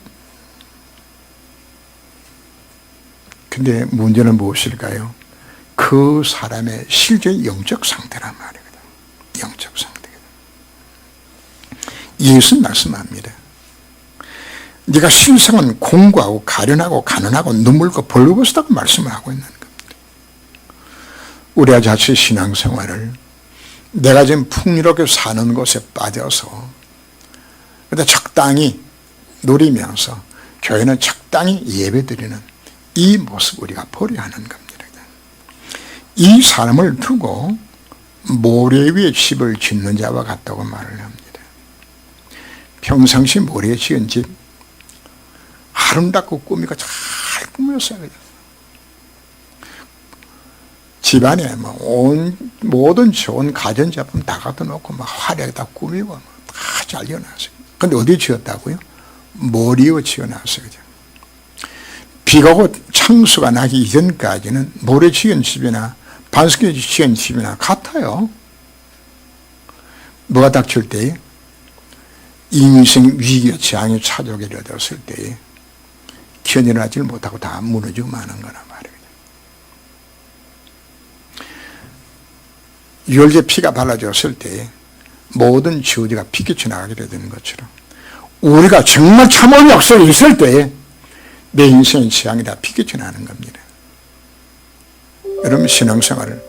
근데 문제는 무엇일까요? 그 사람의 실제 영적 상태란 말이거든. 영적 상태거든. 예수는 말씀합니다. 네가 신성은 공고하고 가련하고 가난하고 눈물고 벌거벗다고 말씀을 하고 있는 겁니다. 우리 자체 신앙생활을 내가 지금 풍요롭게 사는 곳에 빠져서 그러다 적당히 누리면서 교회는 적당히 예배드리는 이 모습 우리가 버려야 하는 겁니다. 이 사람을 두고 모래 위에 집을 짓는 자와 같다고 말을 합니다. 평상시 모래에 지은 집 아름답고 꾸미고 잘 꾸몄어요. 집안에 모든 좋은 가전제품 다 갖다 놓고 화려하게 다 꾸미고 다 잘 지어놨어요. 근데 어디 지었다고요? 모래 위에 지어놨어요. 비가 오고 창수가 나기 이전까지는 모래 지은 집이나 반석에 지은 집이나 같아요. 뭐가 닥칠 때에 인생 위기와 재앙이 찾아오게 되었을 때에 견뎌나질 못하고 다 무너지고 마는 거란 말이에요. 유월절 피가 발라졌을 때에 모든 저주가 피끼쳐 나가게 되는 것처럼 우리가 정말 참혹한 약속이 있을 때에 내 인생의 재앙이 다 피끼쳐 나는 겁니다. 여러분 신앙생활을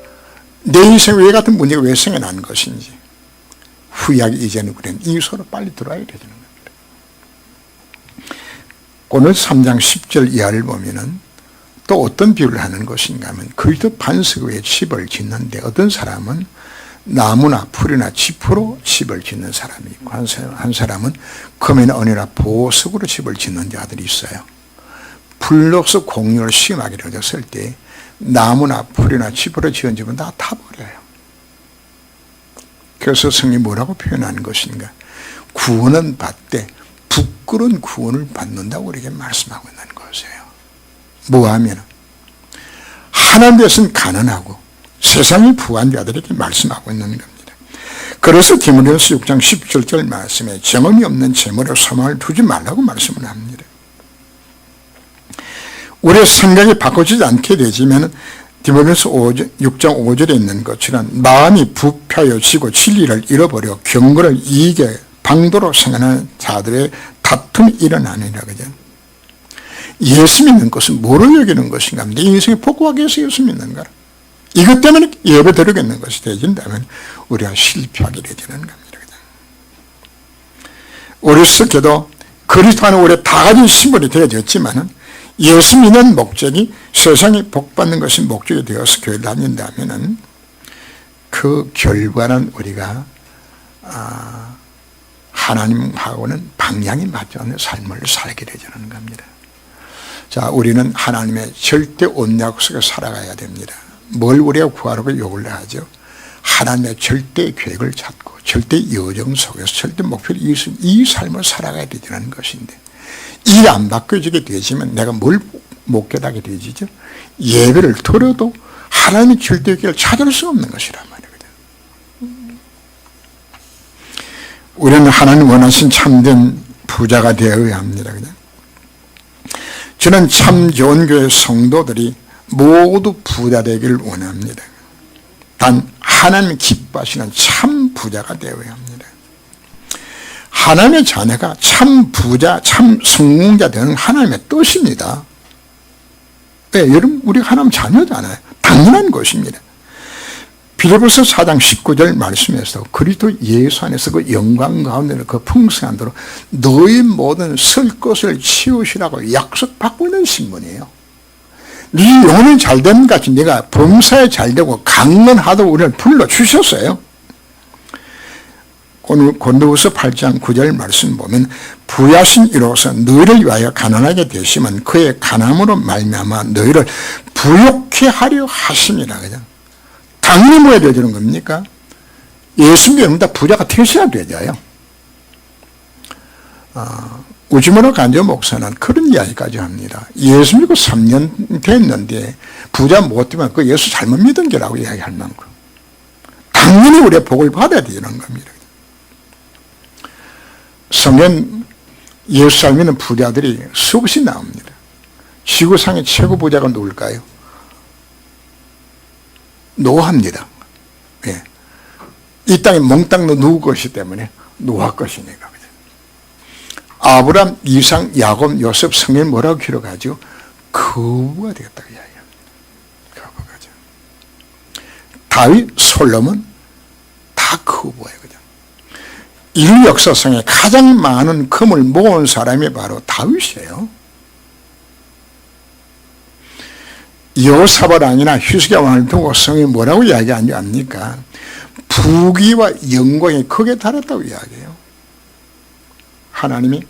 내 인생 왜 같은 문제가 왜 생겨난 것인지 후회하기 이전에 우리는 이 소로 빨리 들어와야 되는 겁니다. 오늘 3장 10절 이하를 보면은 또 어떤 비유를 하는 것인가 하면 그리스도 반석 위에 집을 짓는데 어떤 사람은 나무나 풀이나 짚으로 집을 짓는 사람이 있고 한 사람은 금이나 은이나 보석으로 집을 짓는 자들이 있어요. 불로서 공유를 심하게 되었을 때 나무나 풀이나 짚으로 지은 집은 다 타버려요. 그래서 성경이 뭐라고 표현하는 것인가? 구원은 받되 부끄러운 구원을 받는다고 우리에게 말씀하고 있는 것이에요. 뭐하면 하나님 대해서는 가난하고 세상의 부한 자들에게 말씀하고 있는 겁니다. 그래서 디모데후서 6장 17절 말씀에 정엄이 없는 재물에 소망을 두지 말라고 말씀을 합니다. 우리의 생각이 바꿔지지 않게 되지만 디모데후서 6장 5절에 있는 것처럼 마음이 부패해지고 진리를 잃어버려 경건을 이익에 방도로 생각하는 자들의 다툼이 일어나느니라. 그죠? 예수 믿는 것은 뭐로 여기는 것인가? 내 인생에 복구하기 위해서 예수 믿는가? 이것 때문에 예배 드리겠는 것이 되어진다면 우리가 실패하게 되지는 겁니다. 어리석게도 그리스도 안에 우리 다 가진 신분이 되어졌지만은 예수 믿는 목적이 세상에 복받는 것이 목적이 되어서 교회를 다닌다면은 그 결과는 우리가 하나님하고는 방향이 맞지 않는 삶을 살게 되지는 겁니다. 자, 우리는 하나님의 절대 언약 속에 살아가야 됩니다. 뭘 우리가 구하라고 요구를 하죠? 하나님의 절대 계획을 찾고 절대 여정 속에서 절대 목표를 이루는 이 삶을 살아가야 되는 것인데, 이게 안 바뀌어지게 되지만 내가 뭘 못 깨닫게 되지죠? 예배를 들어도 하나님의 절대 계획을 찾을 수 없는 것이란 말이거든요. 우리는 하나님 원하신 참된 부자가 되어야 합니다. 그냥 저는 참 좋은 교회 성도들이 모두 부자 되기를 원합니다. 단 하나님 기뻐하시는 참 부자가 되어야 합니다. 하나님의 자녀가 참 부자, 참 성공자 되는 하나님의 뜻입니다. 왜? 여러분, 우리가 하나님 자녀잖아요. 당연한 것입니다. 빌립보서 4장 19절 말씀에서 그리스도 예수 안에서 그 영광 가운데 그 풍성한 대로 너희 모든 쓸 것을 치우시라고 약속받고 있는 신분이에요. 네 영혼이 잘되는 같이 네가 범사에 잘되고 강건하도록 우리를 불러주셨어요. 오늘 고린도후서 8장 9절 말씀 보면 부하신 이로서 너희를 위하여 가난하게 되시면 그의 가난으로 말미암아 너희를 부욕케 하려 하심이라. 그냥 당연히 뭐야 되는 겁니까? 예수 믿으면 다 부자가 되셔야 되죠. 우지모노 간조 목사는 그런 이야기까지 합니다. 예수 믿고 3년 됐는데 부자 못 되면 그 예수 잘못 믿은 게라고 이야기할 만큼 당연히 우리의 복을 받아야 되는 겁니다. 성경 예수 잘 믿는 부자들이 수없이 나옵니다. 지구상의 최고 부자가 누굴까요? 노아입니다. 예. 이 땅이 몽땅도 누구 것이기 때문에 노아 것이니까. 아브람, 이삭, 야곱, 요셉 성경 뭐라고 기록하죠? 거부가 되겠다고 이야기합니다. 거부가죠. 다윗, 솔로몬 다 거부예요. 그냥. 인류 역사상에 가장 많은 금을 모은 사람이 바로 다윗이에요. 여호사밧 왕이나 히스기야 왕을 두고 성경이 뭐라고 이야기하는지 압니까? 부귀와 영광이 크게 달했다고 이야기해요. 하나님이.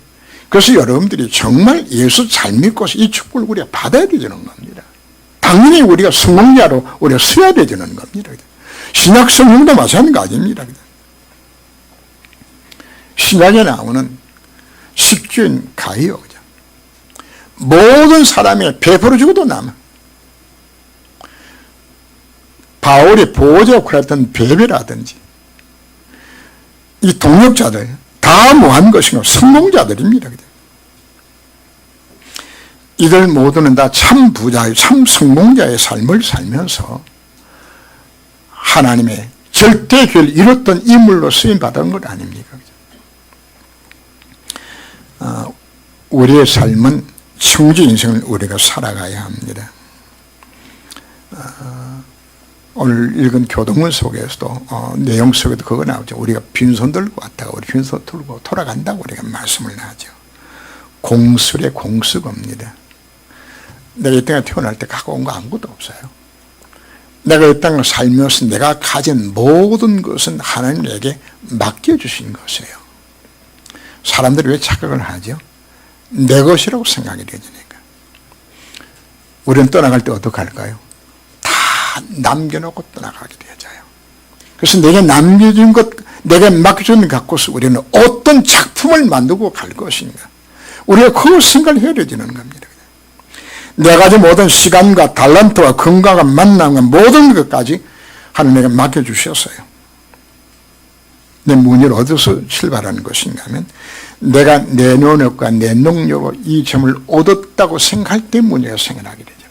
그래서 여러분들이 정말 예수 잘 믿고서 이 축복을 우리가 받아야 되는 겁니다. 당연히 우리가 성공자로 우리가 서야 되는 겁니다. 신약 성경도 마찬가지입니다. 신약에 나오는 식주인 가이오, 모든 사람이 베풀어 주고도 남아. 바울이 보호자 역할을 했던 베베라든지 이 동역자들 다 뭐한 것인가? 성공자들입니다. 이들 모두는 다 참 부자의 참 성공자의 삶을 살면서 하나님의 절대 계획을 이뤘던 인물로 쓰임받은 것 아닙니까? 우리의 삶은 청지 인생을 우리가 살아가야 합니다. 오늘 읽은 교동문 속에서도 내용 속에도 그거 나오죠. 우리가 빈손 들고 왔다가 우리 빈손 들고 돌아간다고 우리가 말씀을 하죠. 공술의 공수겁니다. 내가 이 땅에 태어날 때 갖고 온 거 아무것도 없어요. 내가 이 땅을 살면서 내가 가진 모든 것은 하나님에게 맡겨주신 것이에요. 사람들이 왜 착각을 하죠? 내 것이라고 생각이 되니까. 우리는 떠나갈 때 어떻게 할까요? 남겨놓고 떠나가게 되어져요. 그래서 내게 남겨준 것, 내게 맡겨준 것 갖고서 우리는 어떤 작품을 만들고 갈 것인가. 우리가 그 생각을 해야 되는 겁니다. 내가 가진 모든 시간과 달란트와 건강과 만남과 모든 것까지 하나님에게 맡겨주셨어요. 내 문의를 어디서 출발하는 것인가 하면 내가 내 노력과 내 능력으로 이 점을 얻었다고 생각할 때 문제가 생겨나게 되죠.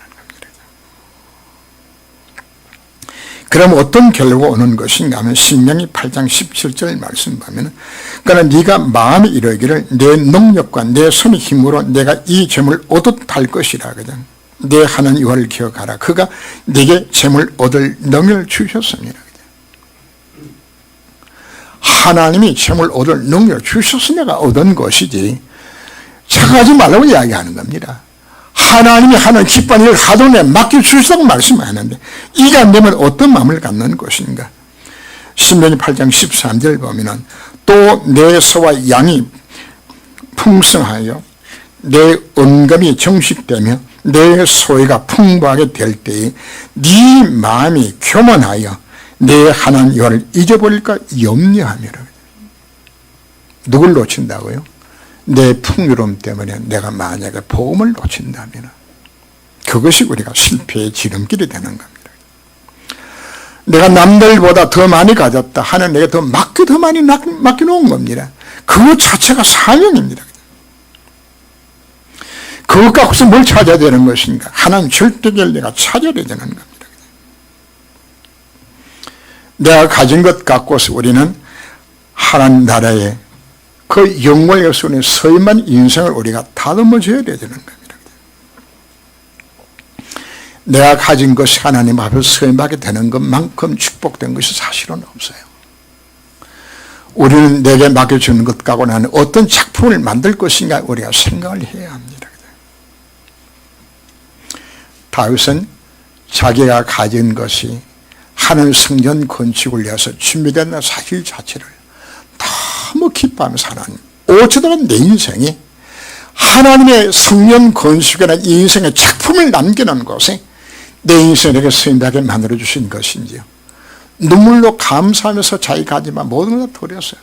그럼 어떤 결과가 오는 것인가 하면 신명기 8장 17절 말씀 보면 그러나 네가 마음에 이르기를 내 능력과 내 손의 힘으로 내가 이 재물을 얻었할 것이라 그냥 내 하나님 여호와를 기억하라. 그가 네게 재물 얻을 능력을 주셨습니다. 하나님이 재물 얻을 능력을 주셔서 내가 얻은 것이지 착각하지 말라고 이야기하는 겁니다. 하나님이 하는 기쁜 일을 하도 내 맡겨주시다고 말씀하는데 이게 안 되면 어떤 마음을 갖는 것인가. 신명기 8장 13절 보면은 또 내 소와 양이 풍성하여 내 언금이 정식되며 내 소유가 풍부하게 될 때에 네 마음이 교만하여 내 하나님 여호와를 잊어버릴까 염려하며라. 누굴 놓친다고요? 내 풍요로움 때문에 내가 만약에 복음을 놓친다면 그것이 우리가 실패의 지름길이 되는 겁니다. 내가 남들보다 더 많이 가졌다 하는 내게 더 많이 맡겨놓은 겁니다. 그것 자체가 사명입니다. 그것 갖고서 뭘 찾아야 되는 것인가? 하나님 절대를 내가 찾아야 되는 겁니다. 내가 가진 것 갖고서 우리는 하나님 나라에 그 영광의 역사에 서임한 인생을 우리가 다듬어줘야 되는 겁니다. 내가 가진 것이 하나님 앞에 서임하게 되는 것만큼 축복된 것이 사실은 없어요. 우리는 내게 맡겨주는 것 갖고 나는 어떤 작품을 만들 것인가 우리가 생각을 해야 합니다. 다윗은 자기가 가진 것이 하나님 성전 건축을 위해서 준비된 사실 자체를 너무 기뻐하면서 하나님 어쩌다가 내 인생이 하나님의 성전 건축에 대한 인생의 작품을 남기는 것에 내 인생에게 쓰임하게 만들어주신 것인지요. 눈물로 감사하면서 자기 가지만 모든 걸 다 버렸어요.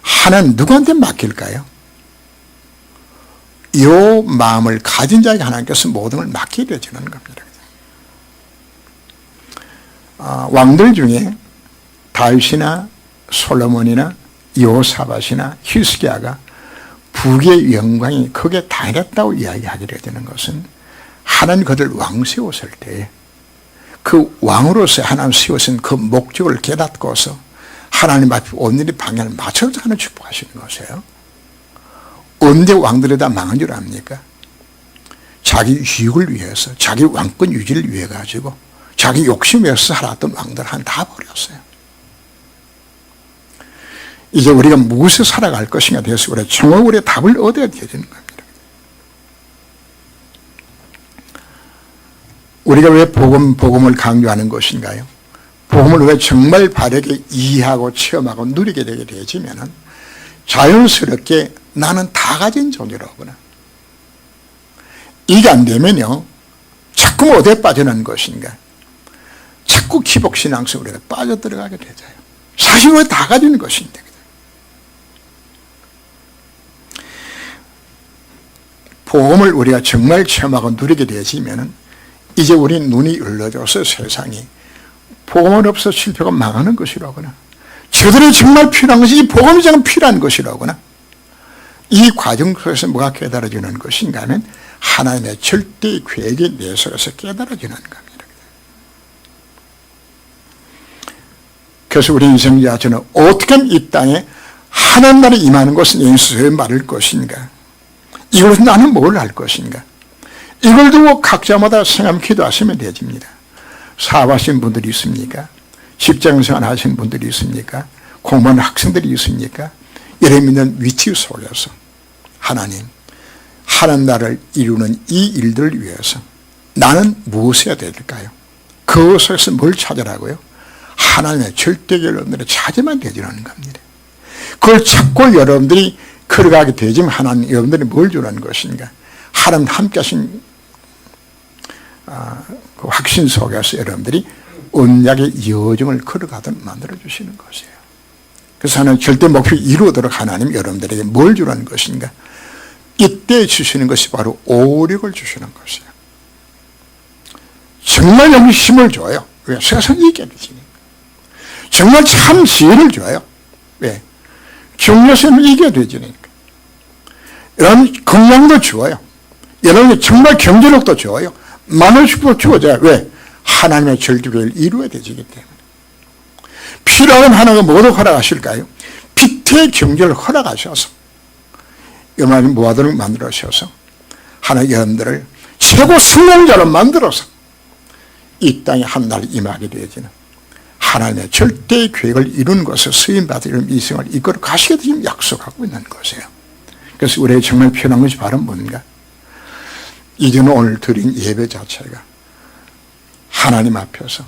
하나님 누구한테 맡길까요? 이 마음을 가진 자에게 하나님께서 모든 걸 맡기게 되는 겁니다. 왕들 중에 다윗이나 솔로몬이나 여호사밧이나 히스기야가 북의 영광이 크게 다했다고 이야기하게 되는 것은 하나님 그들 왕 세웠을 때 그 왕으로서 하나님 세우신 그 목적을 깨닫고서 하나님 앞에 온전히 방향을 맞춰서 하는 축복하시는 것이에요. 언제 왕들이 다 망한 줄 압니까? 자기 유익을 위해서 자기 왕권 유지를 위해 가지고 자기 욕심 위해서 살았던 왕들 한 다 버렸어요. 이제 우리가 무엇을 살아갈 것인가 돼서 우리가 정확히 우리의 답을 얻어야 되는 겁니다. 우리가 왜 복음을 강조하는 것인가요? 복음을 왜 정말 바르게 이해하고 체험하고 누리게 되게 되지면은 자연스럽게 나는 다 가진 존재로구나. 이게 안 되면요, 자꾸 어디에 빠져나는 것인가? 자꾸 기복신앙 속에 우리가 빠져들어가게 되죠. 사실 왜 다 가지는 것인데. 복음을 우리가 정말 체험하고 누리게 되지면은 이제 우리 눈이 열려져서 세상이 복음은 없어 실패가 망하는 것이라거나 저들이 정말 필요한 것이 이 복음이 정말 필요한 것이라거나 이 과정 속에서 뭐가 깨달아지는 것인가 하면 하나님의 절대 계획이 내 속에서 깨달아지는 겁니다. 그래서 우리 인생자들은 어떻게 이 땅에 하나님 나라에 임하는 것은 예수의 말할 것인가, 이것은 나는 뭘 할 것인가, 이걸 두고 각자마다 생각 기도하시면 되집니다. 사업하신 분들이 있습니까? 직장생활 하시는 분들이 있습니까? 공부하는 학생들이 있습니까? 여러분 있는 위치 속에서 하나님 나라를 이루는 이 일들을 위해서 나는 무엇을 해야 될까요? 그 속에서 뭘 찾으라고요? 하나님의 절대적 여러분들의 찾으면 되지라는 겁니다. 그걸 찾고 여러분들이 걸어가게 되지만 하나님 여러분들이 뭘 주라는 것인가? 하나님 함께 하신 그 확신 속에서 여러분들이 언약의 여정을 걸어가도록 만들어주시는 것이에요. 그래서 하나님 절대 목표 이루도록 하나님 여러분들에게 뭘 주라는 것인가? 이때 주시는 것이 바로 오력을 주시는 것이에요. 정말 여기 힘을 줘요. 왜? 세상이 이기게 되시니까. 정말 참 지혜를 줘요. 왜? 경려심을 이겨야 되지니까. 여러분 건강도 주어요. 여러분이 정말 경제력도 줘요. 만원씩도 주어져요. 왜? 하나님의 절대교회를 이루어야 되지기 때문에 필요한 하나가 모두 허락하실까요? 빛의 경제를 허락하셔서 여러분이 모아들을 만들어셔서 하나님 여러분들을 최고 성공자로 만들어서 이 땅에 한 날 임하게 되어지는 하나님의 절대 계획을 이루는 것을 쓰임받을 이생을 이끌어 가시게 지금 약속하고 있는 것이에요. 그래서 우리에게 정말 필요한 것이 바로 뭔가? 이제는 오늘 드린 예배 자체가 하나님 앞에서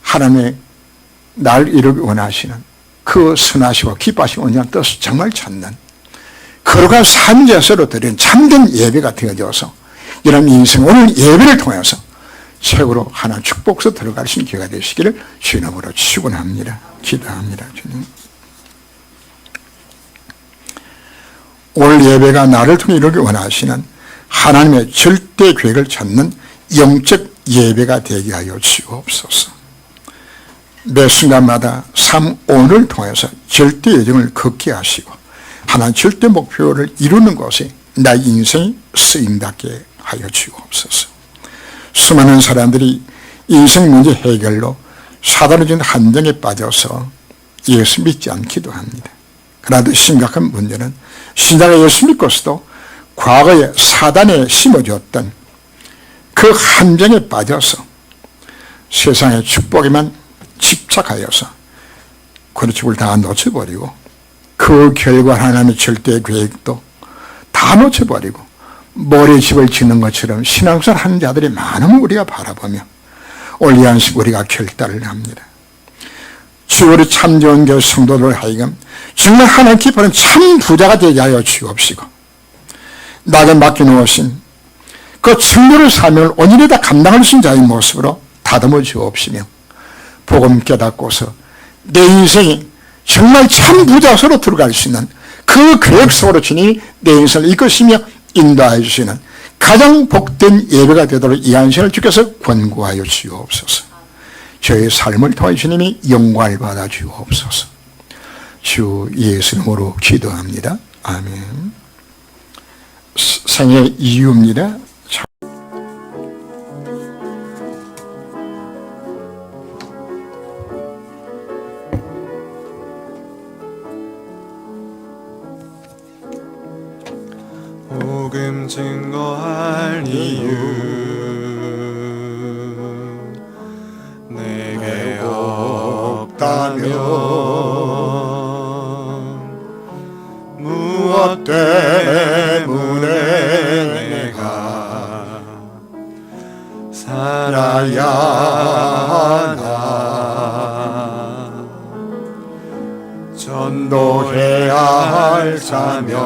하나님의 날 이루기 원하시는 그 선하시고 기뻐하시고 온전한 뜻을 정말 찾는 거룩한 삶제서로 드린 참된 예배가 되어져서 여러분 인생 오늘 예배를 통해서 최고로 하나님 축복서 들어갈 수 있는 기회가 되시기를 주님으로 축원합니다. 기도합니다. 주님, 오늘 예배가 나를 통해 이루기 원하시는 하나님의 절대 계획을 찾는 영적 예배가 되게 하여 주옵소서. 매 순간마다 삶 오늘을 통해서 절대 예정을 걷게 하시고 하나님 절대 목표를 이루는 것이 나의 인생이 쓰임받게 하여 주옵소서. 수많은 사람들이 인생 문제 해결로 사단의 준 한정에 빠져서 예수 믿지 않기도 합니다. 그러나 더 심각한 문제는 신자가 예수 믿고서도 과거에 사단에 심어줬던 그 함정에 빠져서 세상의 축복에만 집착하여서 그 축복을 다 놓쳐버리고 그 결과 하나님의 절대 계획도 다 놓쳐버리고 모래집을 짓는 것처럼 신앙생활 하는 자들이 많음을 우리가 바라보며 오늘 이 안식 우리가 결단을 합니다. 주의 참 좋은 교회 성도들 하여금 정말 하나님 기뻐하는 참 부자가 되게 하여 주옵시고 나에게 맡겨놓으신 그 증거를 사명을 온전히 감당할 수 있는 자의 모습으로 다듬어 주옵시며 복음 깨닫고서 내 인생이 정말 참 부자로서 들어갈 수 있는 그 계획 속으로 주님이 내 인생을 이끄시며 인도하여 주시는 가장 복된 예배가 되도록 이 안식을 주께서 권고하여 주옵소서. 저의 삶을 통해 주님이 영광을 받아 주옵소서. 주 예수 이름으로 기도합니다. 아멘. 생애 이유입니다.
복음 증거할 이유 내게 없다면 무엇 때문에 내가 살아야 하나 전도해야 할 사명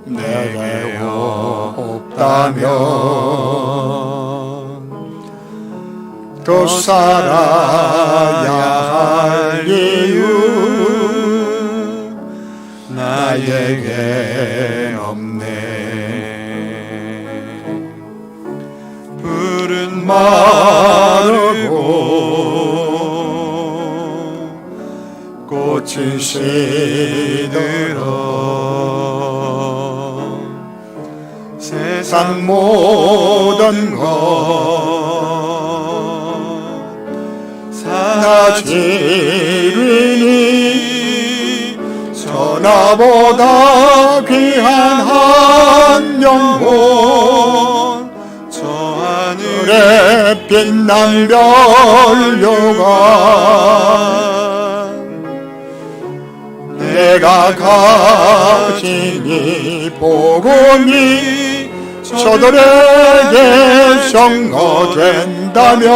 내게 없다면 또 살아야 할 이유 나에게 없네. 푸른 마르고 꽃은 시들어 세상 모든 것 사지르니 전하보다 귀한 한 영혼 저 하늘에 빛난 별요가 내가 가진 이 복음이 저들에게 증거된다면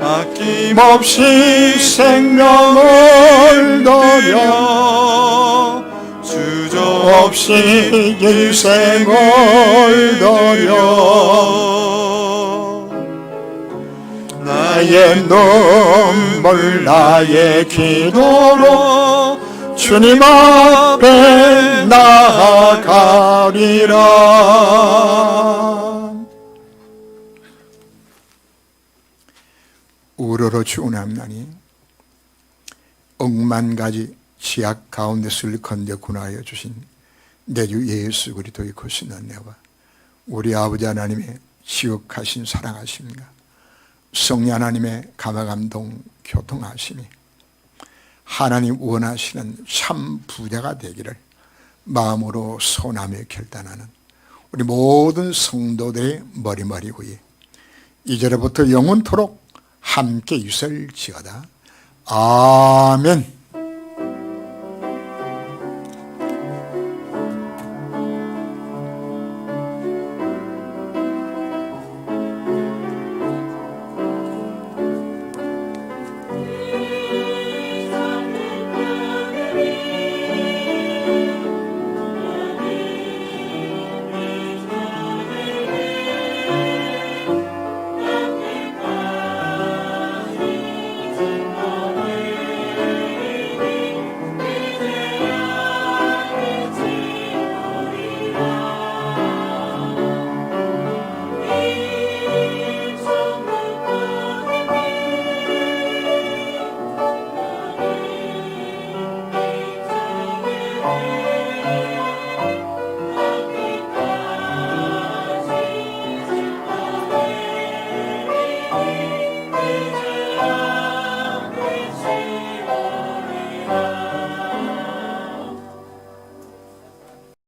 아낌없이 생명을 들여 주저없이 인생을 들여 나의 눈물 나의 기도로 주님 앞에 나아가리라.
우러러 주옵나니 억만 가지 지악 가운데서 건져 구하여 주신 내 주 예수 그리스도의 거신 은혜와 우리 아버지 하나님의 지극하신 사랑하심과 성령 하나님의 감화감동 교통하심이 하나님 원하시는 참 부자가 되기를 마음으로 소원하며 결단하는 우리 모든 성도들의 머리머리 위에 이제로부터 영원토록 함께 있을지어다. 아멘.